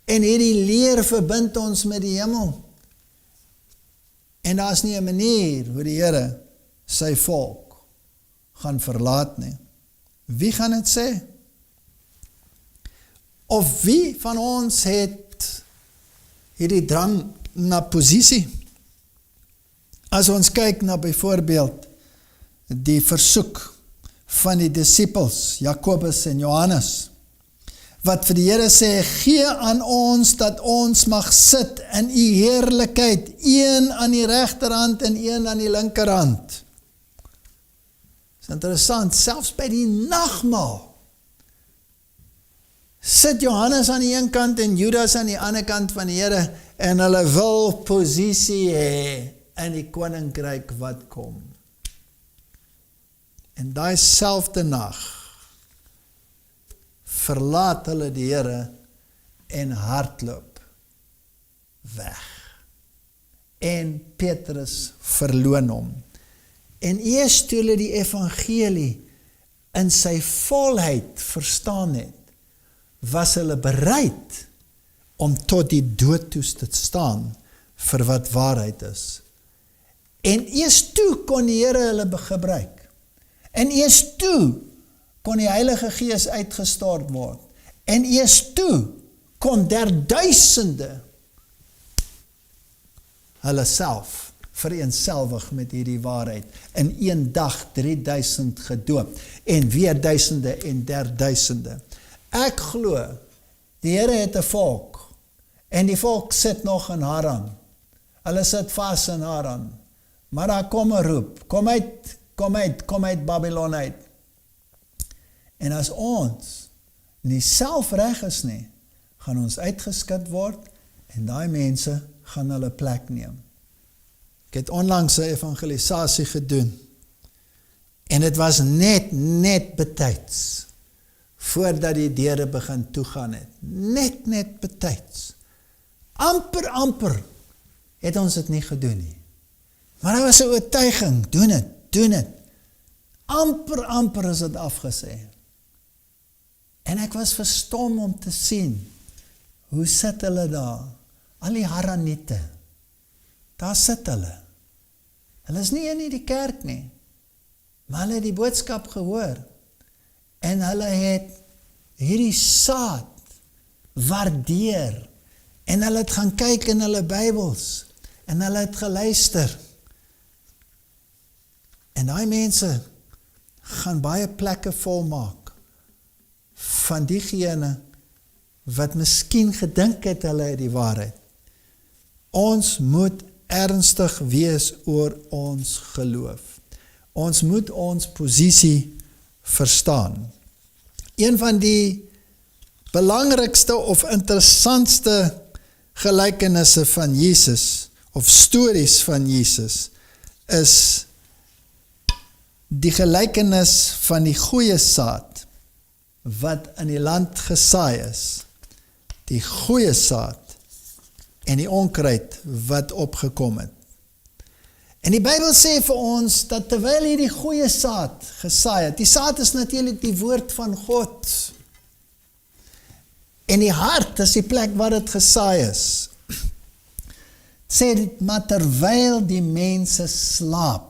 en hierdie leer verbind ons met die hemel, en daar is nie 'n manier hoe die Here sy volk gaan verlaat nie. Wie gaan dit sê? Of wie van ons het hierdie drang na posisie? As ons kyk na byvoorbeeld die versoek van die disippels, Jakobus en Johannes, wat vir die Here sê, gee aan ons dat ons mag sit in u heerlikheid, een aan die regterhand en een aan die linkerhand. Dit is interessant, selfs by die nagmaal, sit Johannes aan die een kant en Judas aan die ander kant van die Here, en hulle wil posisie hê in die koninkryk wat kom. En daai selfde nag, verlaat hulle die Here en hardloop weg. En Petrus verloon hom. En eers toe hulle die evangelie in sy volheid verstaan het, was hulle bereid om tot die dood toe te staan vir wat waarheid is. En eers toe kon die Here hulle gebruik. En eers toe kon die Heilige Gees uitgestort word. En eers toe kon duisende hulle self vereenselwig met hierdie waarheid. In een dag 3000 gedoop en weer duisende en duisende. Ek glo, die Here het 'n volk en die volk sit nog in Haran. Hulle sit vas in Haran. Maar daar kom 'n roep, kom uit Babylon uit. En as ons nie self reg is nie, gaan ons uitgeskit word en daai mense gaan hulle plek neem. Ek het onlangs 'n evangelisasie gedoen en dit was net betyds voordat die deure begin toegaan het. Net betyds. Amper het ons dit nie gedoen nie. Maar daar was 'n oortuiging, doen dit. Amper is dit afgesê. En ek was verstom om te sien, hoe sit hulle daar? Al die Haraniete, daar sit hulle. Hulle is nie in die kerk nie, maar hulle het die boodskap gehoor. En hulle het hierdie saad waardeer. En hulle het gaan kyk in hulle Bybels. En hulle het geluister. En daai mense gaan baie plekke volmaak van diegene wat miskien gedink het hulle het die waarheid. Ons moet ernstig wees oor ons geloof. Ons moet ons posisie verstaan. Een van die belangrikste of interessantste gelykenisse van Jesus, of stories van Jesus, is die gelykenis van die goeie saad, wat in die land gesaai is. Die goeie saad, en die onkruid wat opgekom het. En die Bybel sê vir ons, dat terwyl hierdie goeie saad gesaai het, die saad is natuurlik die woord van God, en die hart is die plek waar dit gesaai is. Sê dit, maar terwyl die mense slaap,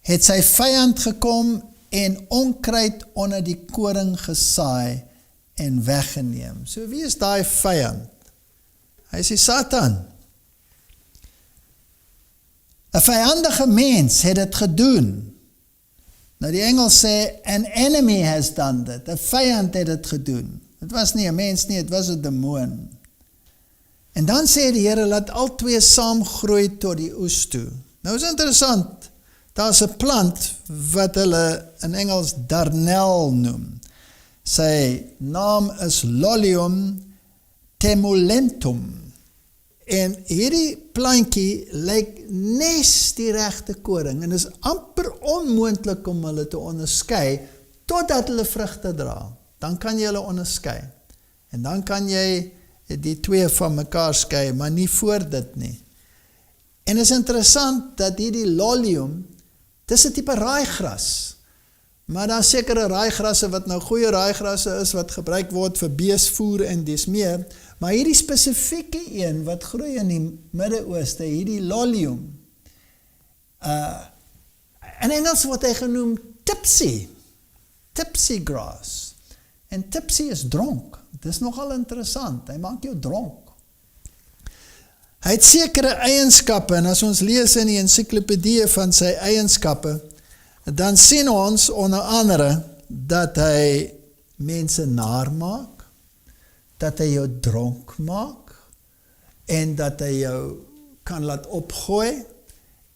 het sy vyand gekom en onkruid onder die koring gesaai en weggeneem. So wie is daai vyand? Hy is die Satan. 'n Vyandige mens het dit gedoen. Nou die Engels sê, an enemy has done that. 'n vyand het dit gedoen. Het was nie 'n mens nie, het was 'n demoon. En dan sê die Here, laat al twee saam groei tot die oes toe. Nou is interessant, daar is 'n plant wat hulle in Engels darnel noem. Sy naam is Lolium temulentum. En hierdie plantjie lyk nes die regte koring en is amper onmoontlik om hulle te onderskei totdat hulle vrugte dra. Dan kan jy hulle onderskei. En dan kan jy die twee van mekaar skei, maar nie voor dit nie. En is interessant dat hierdie Lolium, dis 'n tipe raaigras. Maar daar is sekere raaigrasse wat nou goeie raaigrasse is, wat gebruik word vir beesvoer en dis meer. Maar hierdie spesifieke een, wat groei in die Midde-Ooste, hierdie Lolium, in Engels word hy genoem tipsy grass. En tipsy is dronk. Dit is nogal interessant, hy maak jou dronk. Hy het sekere eienskappe, en as ons lees in die ensiklopedie van sy eienskappe, dan sien ons onder andere dat hy mense naar maak, dat hy jou dronk maak, en dat hy jou kan laat opgooi,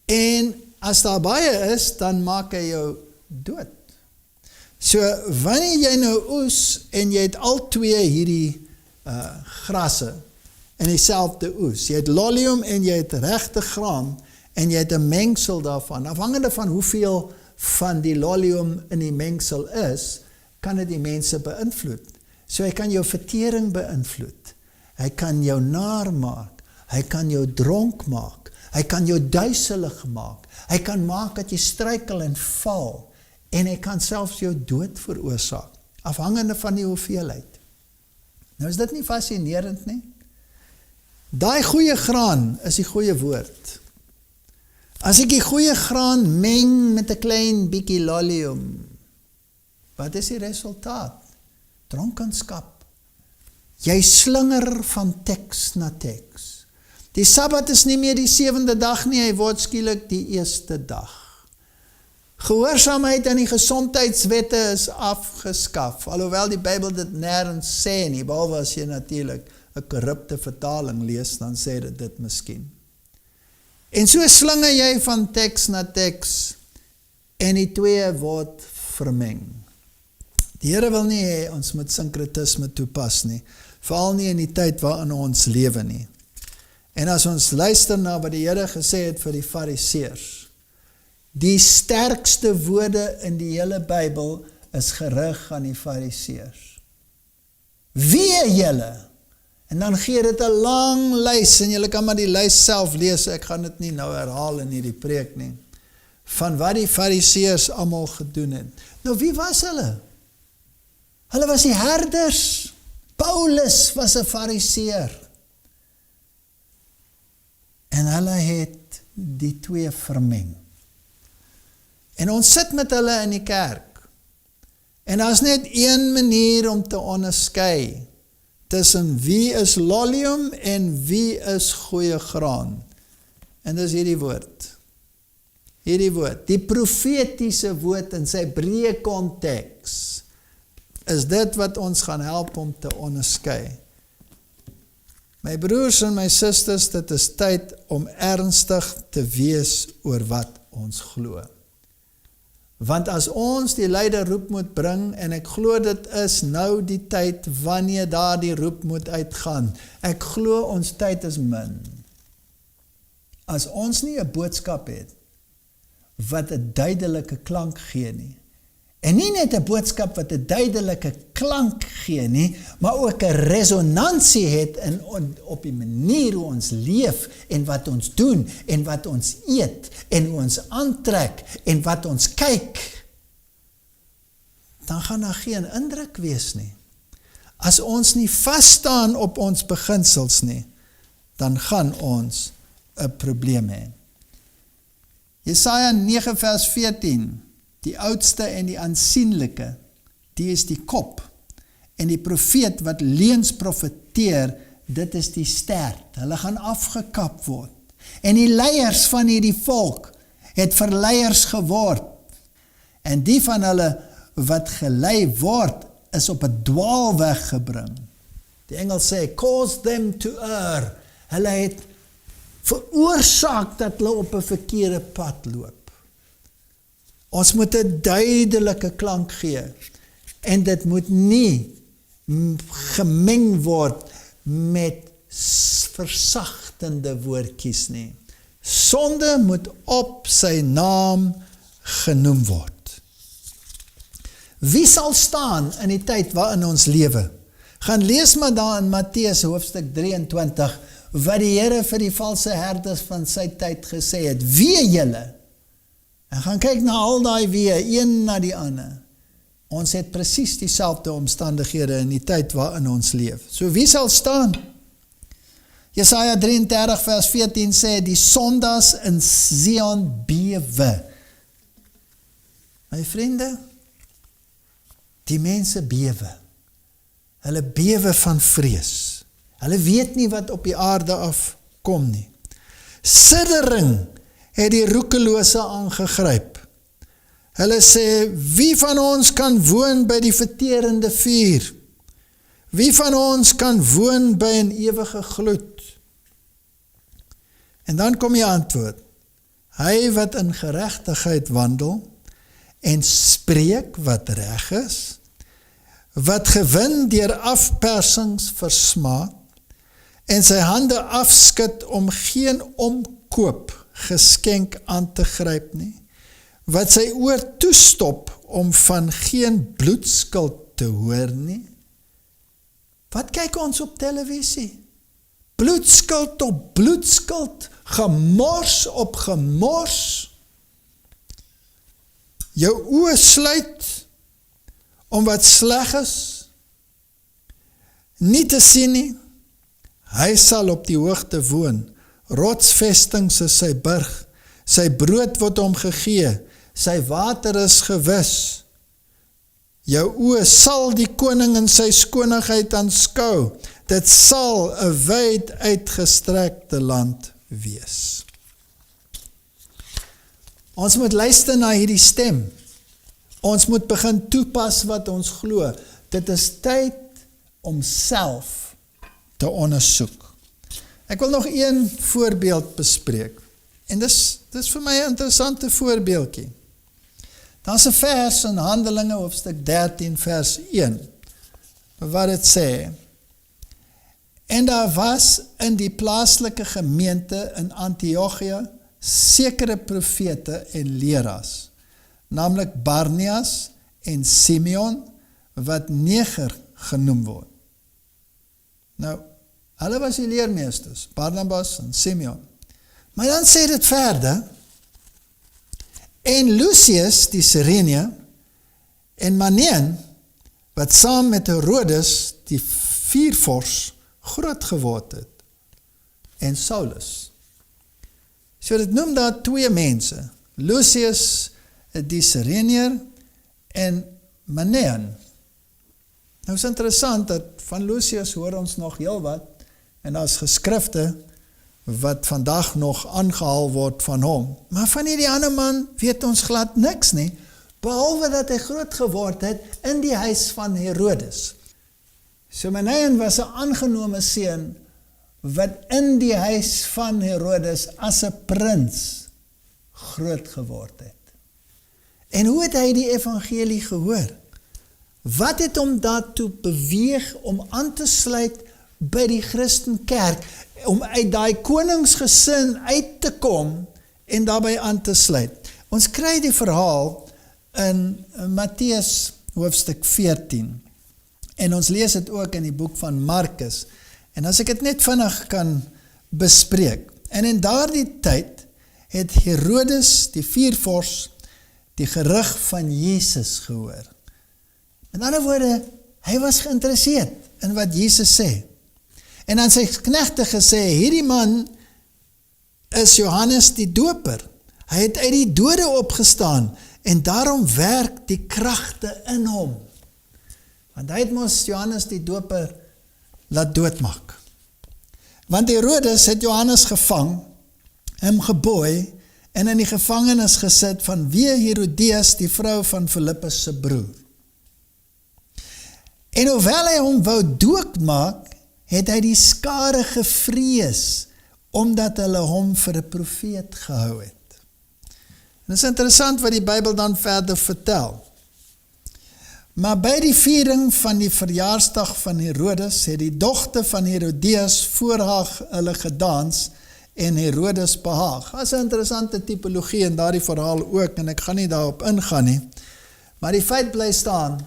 en as daar baie is, dan maak hy jou dood. So, wanneer jy nou oes, en jy het al twee hierdie grasse, in dieselfde oes, jy het lolium en jy het regte graan, en jy het 'n mengsel daarvan, afhangende van hoeveel van die lolium in die mengsel is, kan dit die mense beïnvloed. So hy kan jou vertering beïnvloed, hy kan jou naar maak, hy kan jou dronk maak, hy kan jou duiselig maak, hy kan maak dat jy struikel en val, en hy kan selfs jou dood veroorsaak, afhangende van die hoeveelheid. Nou is dit nie fascinerend nie? Daai goeie graan is die goeie woord. As ek die goeie graan meng met 'n klein bietjie lolium, wat is die resultaat? Dronkenskap. Jy slinger van teks na teks. Die Sabbat is nie meer die 7de dag nie, hy word skielik die 1ste dag. Gehoorsaamheid aan die gesondheidswette is afgeskaf, alhoewel die Bybel dit nêrens sê nie, behalwe as jy natuurlik 'n korrupte vertaling lees, dan sê dit miskien. En so slinge jy van teks na teks, en die twee word vermeng. Die Here wil nie hê ons moet sinkretisme toepas nie, veral nie in die tyd waarin ons lewe nie. En as ons luister na wat die Here gesê het vir die Fariseërs, die sterkste woorde in die hele Bybel is gerig aan die Fariseërs. Wee julle! En dan gee dit 'n lang lys, en julle kan maar die lys self lees, ek gaan dit nie nou herhaal in hierdie preek nie, van wat die Fariseërs almal gedoen het. Nou wie was hulle? Hulle was die herders. Paulus was 'n Fariseër. En hulle het die twee vermeng. En ons sit met hulle in die kerk. En daar's net een manier om te onderskei tussen wie is lolium en wie is goeie graan. En dis hierdie woord. Hierdie woord, die profetiese woord in sy breë konteks, is dit wat ons gaan help om te onderskei. My broers en my susters, dit is tyd om ernstig te wees oor wat ons glo. Want as ons die leider roep moet bring, en ek glo dit is nou die tyd wanneer daar die roep moet uitgaan. Ek glo ons tyd is min. As ons nie 'n boodskap het, wat 'n duidelike klank gee nie, en nie net 'n boodskap wat 'n duidelike klank gee nie, maar ook 'n resonansie het op die manier hoe ons leef, en wat ons doen, en wat ons eet, en hoe ons aantrek, en wat ons kyk, dan gaan daar geen indruk wees nie. As ons nie vasstaan op ons beginsels nie, dan gaan ons 'n probleem hê. Jesaja 9 vers 14, die oudste en die aansienlike, die is die kop, en die profeet wat leuns profeteer, dit is die stert, hulle gaan afgekap word, en die leiers van hierdie volk, het verleiers geword, en die van hulle wat gelei word, is op 'n dwaalweg gebring. Die Engels sê, cause them to err, hulle het veroorsaak dat hulle op 'n verkeerde pad loop. Ons moet 'n duidelike klank gee, en dit moet nie gemeng word met versagtende woordjies nie. Sonde moet op sy naam genoem word. Wie sal staan in die tyd waarin ons lewe? Gaan lees maar daar in Matteus hoofstuk 23, wat die Here vir die valse herders van sy tyd gesê het, wee julle, en gaan kyk na al daai wee, een na die ander. Ons het presies dieselfde omstandighede in die tyd waarin ons leef. So wie sal staan? Jesaja 33 vers 14 sê, die sondaars in Sion bewe. My vriende, die mense bewe. Hulle bewe van vrees. Hulle weet nie wat op die aarde kom nie. Siddering het die roekelose aangegryp. Hulle sê, wie van ons kan woon by die verterende vuur? Wie van ons kan woon by 'n ewige gloed? En dan kom die antwoord. Hy wat in geregtigheid wandel en spreek wat reg is, wat gewin deur afpersings versmaak en sy hande afskud om geen omkoop geskenk aan te gryp nie, wat sy oor toestop om van geen bloedskuld te hoor nie. Wat kyk ons op televisie? Bloedskuld op bloedskuld, gemors op gemors. Jou oë sluit om wat sleg is, nie te sien nie. Hy sal op die hoogte woon, rotsvestings is sy burg, sy brood word hom gegee, sy water is gewis. Jou oë sal die koning in sy skoonigheid aanskou, dit sal 'n wyd uitgestrekte land wees. Ons moet luister na hierdie stem. Ons moet begin toepas wat ons glo. Dit is tyd om self te ondersoek. Ek wil nog een voorbeeld bespreek. En dis vir my 'n interessante voorbeeldjie. Daar's 'n vers in Handelinge hoofstuk 13 vers 1 wat dit sê: En daar was in die plaaslike gemeente in Antiochia sekere profete en leraars, naamlik Barnias en Simeon, wat Neger genoem word. Nou, hulle was die leermeesters, Barnabas en Simeon. Maar dan sê dit verder, en Lucius die Cyreniër en Manaen, wat saam met Herodes die viervors groot geword het, en Saulus. So dit noem daar twee mense, Lucius die Cyreniër en Manaen. Nou is interessant dat van Lucius hoor ons nog heel wat, en daar is geskrifte wat vandag nog aangehaal word van hom. Maar van hierdie ander man weet ons glad niks nie, behalwe dat hy groot geword het in die huis van Herodes. So Manaen was 'n aangenome seun wat in die huis van Herodes as 'n prins groot geword het. En hoe het hy die evangelie gehoor? Wat het hom daartoe beweeg om aan te sluit by die Christenkerk, om uit daai koningsgesin uit te kom en daarbij aan te sluit? Ons kry die verhaal in Matteus hoofstuk 14 en ons lees dit ook in die boek van Markus. En as ek dit net vinnig kan bespreek. En in daardie tyd het Herodes die viervors die gerug van Jesus gehoor. Met ander woorde, hy was geïnteresseerd in wat Jesus sê. En aan sy knegte gesê, hierdie man is Johannes die Doper. Hy het uit die dode opgestaan en daarom werk die kragte in hom. Want hy het mos Johannes die Doper laat doodmaak. Want Herodes het Johannes gevang, hem gebooi en in die gevangenis gesit vanweë Herodias, die vrou van Filippus se broer. En hoewel hy hom wou doodmaak, het hy die skare gevrees, omdat hulle hom vir 'n profeet gehou het. En dit is interessant wat die Bybel dan verder vertel. Maar by die viering van die verjaarsdag van Herodes, het die dogter van Herodias voor haar hulle gedans en Herodes behaag. Dat is 'n interessante typologie in daardie verhaal ook, en ek gaan nie daarop ingaan nie. Maar die feit bly staan,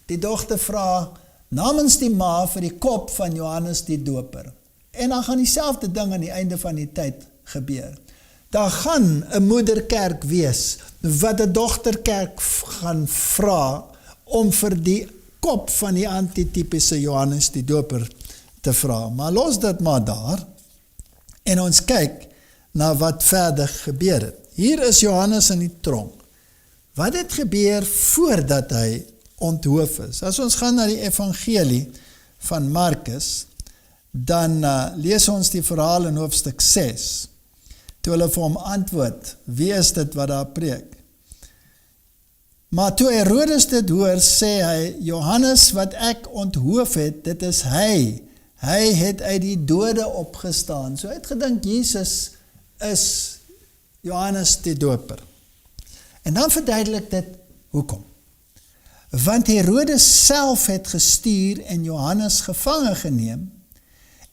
die dogter vra namens die ma vir die kop van Johannes die Doper. En dan gaan dieselfde ding aan die einde van die tyd gebeur. Daar gaan 'n moederkerk wees, wat 'n dogterkerk gaan vra, om vir die kop van die antitypiese Johannes die Doper te vra. Maar los dit maar daar, en ons kyk na wat verder gebeur het. Hier is Johannes in die tronk. Wat het gebeur voordat hy onthoof is? As ons gaan na die evangelie van Markus, dan lees ons die verhaal in hoofstuk 6, toe hulle vir hom antwoord, wie is dit wat daar preek? Maar toe Herodes dit hoor, sê hy, Johannes wat ek onthoof het, dit is hy het uit die dode opgestaan. So hy het gedink, Jesus is Johannes die doper. En dan verduidelik dit, hoekom? Want Herodes self het gestuur en Johannes gevangen geneem,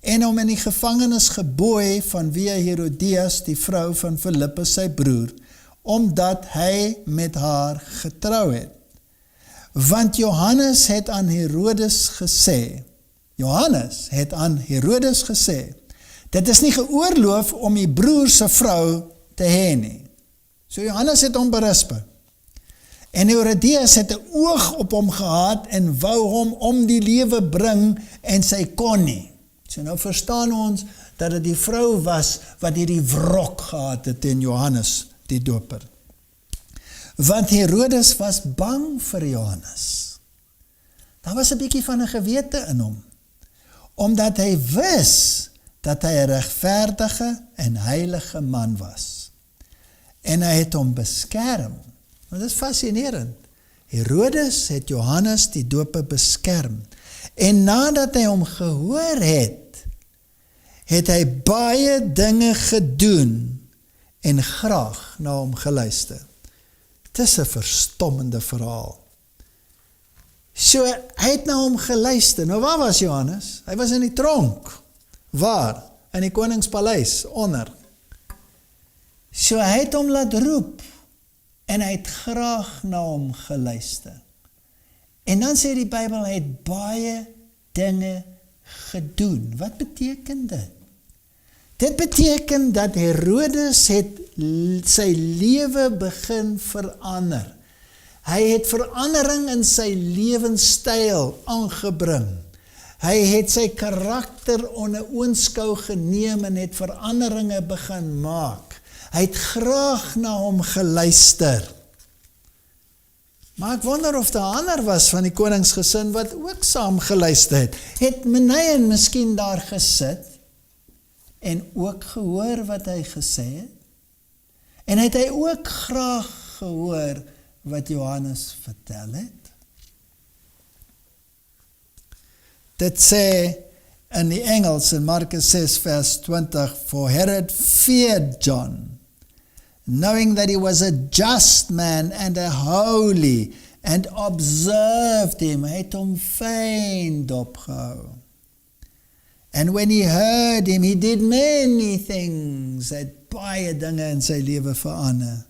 en hom in die gevangenis gebooi vanweë Herodias, die vrou van Filippus sy broer, omdat hy met haar getrou het. Want Johannes het aan Herodes gesê, dit is nie geoorloof om die broer se vrou te hê nie. So Johannes het hom berisp. En Herodias het 'n oog op hom gehad en wou hom om die lewe bring en sy kon nie. So nou verstaan ons dat dit die vrou was wat hierdie wrok gehad het teen Johannes die doper. Want Herodes was bang vir Johannes. Daar was 'n bietjie van 'n gewete in hom, omdat hy wis dat hy 'n regverdige en heilige man was. En hy het hom beskerm. Want dit is fascinerend. Herodes het Johannes die doper beskerm. En nadat hy hom gehoor het hy baie dinge gedoen en graag na hom geluister. Het is 'n verstommende verhaal. So, hy het na hom geluister. Nou, waar was Johannes? Hy was in die tronk. Waar? In die koningspaleis, onder. So, hy het hom laat roep, en hy het graag na hom geluister. En dan sê die Bybel, hy het baie dinge gedoen. Wat beteken dit? Dit beteken dat Herodes het sy lewe begin verander. Hy het verandering in sy lewenstyl aangebring. Hy het sy karakter onder oënskou geneem en het veranderinge begin maak. Hy het graag na hom geluister. Maar ek wonder of daar ander was van die koningsgesin wat ook saam geluister het. Het Menaen miskien daar gesit en ook gehoor wat hy gesê het? En het hy ook graag gehoor wat Johannes vertel het? Dit sê in die Engels in Markus 6 vers 20, for Herod feared John, knowing that he was a just man and a holy, and observed him. Hy het hom fyn dopgehou. And when he heard him, he did many things. Hy het baie dinge in sy lewe verander.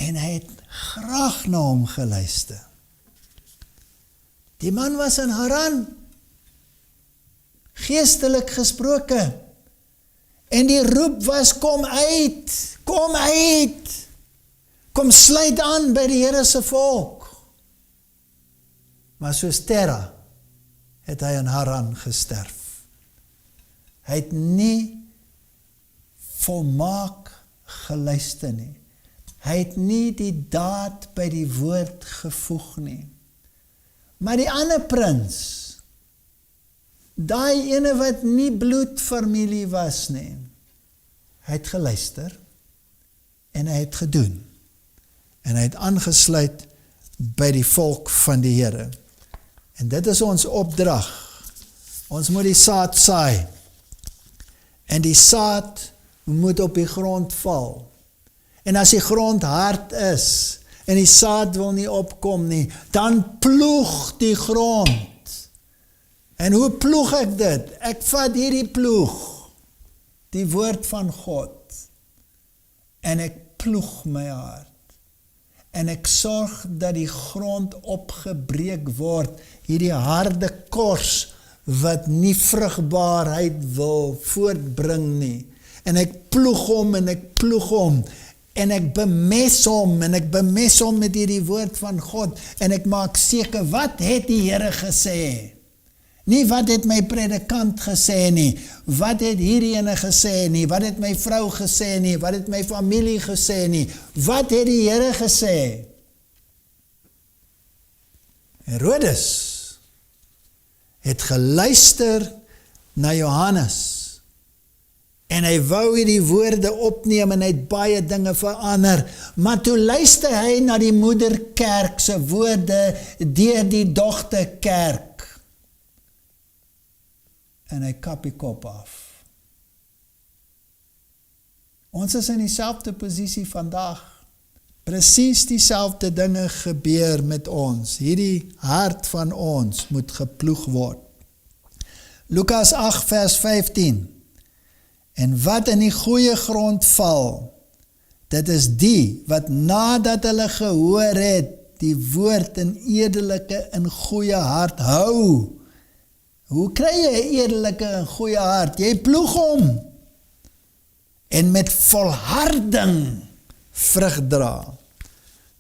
En hy het graag na hom geluister. Die man was in Haran, geestelik gesproke. En die roep was, kom uit, kom sluit aan by die Here se volk. Maar soos Terah het hy in Haran gesterf. Hy het nie volmaak geluister nie. Hy het nie die daad by die woord gevoeg nie. Maar die ander prins, daai ene wat nie bloedfamilie was nie, hy het geluister en hy het gedoen. En hy het aangesluit by die volk van die Here. En dit is ons opdrag. Ons moet die saad saai. En die saad moet op die grond val. En as die grond hard is, en die saad wil nie opkom nie, dan ploeg die grond. En hoe ploeg ek dit? Ek vat hierdie ploeg, die woord van God, en ek ploeg my hart. En ek sorg dat die grond opgebreek word, hierdie harde kors, wat nie vrugbaarheid wil voortbring nie. En ek ploeg hom, en ek ploeg hom, en ek bemes hom met hierdie woord van God, en ek maak seker, wat het die Here gesê? Nie wat het my predikant gesê nie, wat het hierdie ene gesê nie, wat het my vrou gesê nie, wat het my familie gesê nie, wat het die Here gesê? Herodes het geluister na Johannes. En hy wou hierdie woorde opneem en hy het baie dinge verander. Maar toe luister hy na die moederkerk se woorde deur die dogterkerk. En hy kap die kop af. Ons is in dieselfde posisie vandag. Presies dieselfde dinge gebeur met ons. Hierdie hart van ons moet geploeg word. Lukas 8 vers 15. En wat in die goeie grond val, dit is die wat nadat hulle gehoor het, die woord in edelike en goeie hart hou. Hoe kry jy 'n edelike en goeie hart? Jy ploeg hom. En met volharding vrug dra.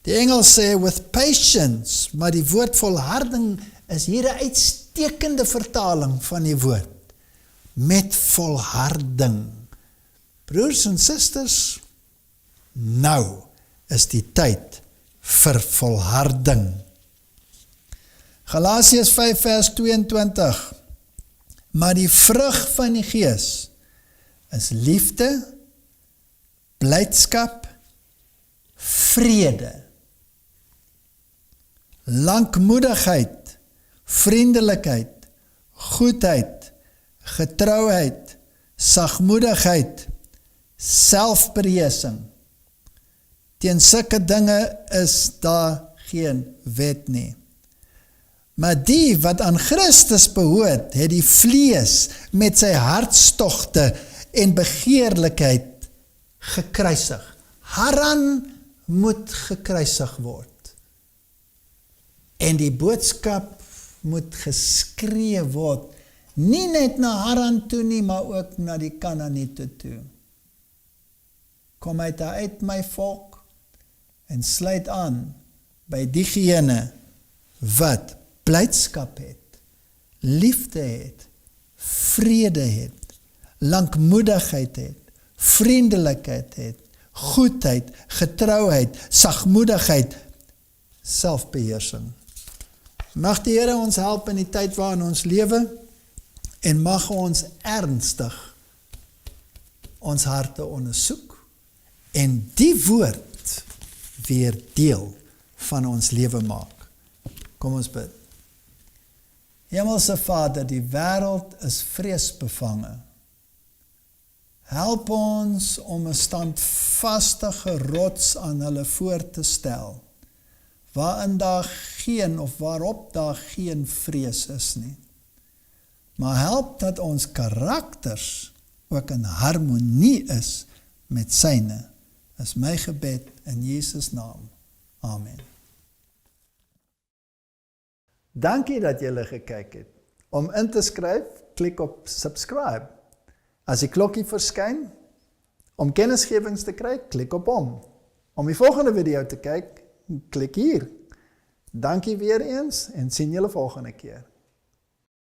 Die Engels sê with patience, maar die woord volharding is hier 'n uitstekende vertaling van die woord. Met volharding. Broers en susters, nou is die tyd vir volharding. Galasiërs 5 vers 22. Maar die vrug van die Gees is liefde, blydskap, vrede, lankmoedigheid, vriendelikheid, goedheid, getrouheid, sagmoedigheid, selfbeheersing. Teen sulke dinge is daar geen wet nie. Maar die wat aan Christus behoort, het die vlees met sy hartstogte en begeerlikheid gekruisig. Haran moet gekruisig word. En die boodskap moet geskree word, nie net na Haran toe nie, maar ook na die Kanaaniete toe. Kom uit my volk en sluit aan by diegene wat blydskap het, liefde het, vrede het, lankmoedigheid het, vriendelikheid het, goedheid, getrouheid, sagmoedigheid, selfbeheersing. Mag die Here ons help in die tyd waarin ons lewe en mag ons ernstig ons harte ondersoek en die woord weer deel van ons lewe maak. Kom ons bid. Hemelse Vader, die wêreld is vreesbevange. Help ons om 'n standvastige rots aan hulle voor te stel, waarin daar geen of waarop daar geen vrees is nie. Maar help dat ons karakters ook in harmonie is met syne. Is my gebed in Jesus naam. Amen. Dankie dat julle gekyk het. Om in te skryf, klik op subscribe. As die klokkie verskyn, om kennisgewings te kry, klik op hom. Om die volgende video te kyk, klik hier. Dankie weer eens en sien julle volgende keer.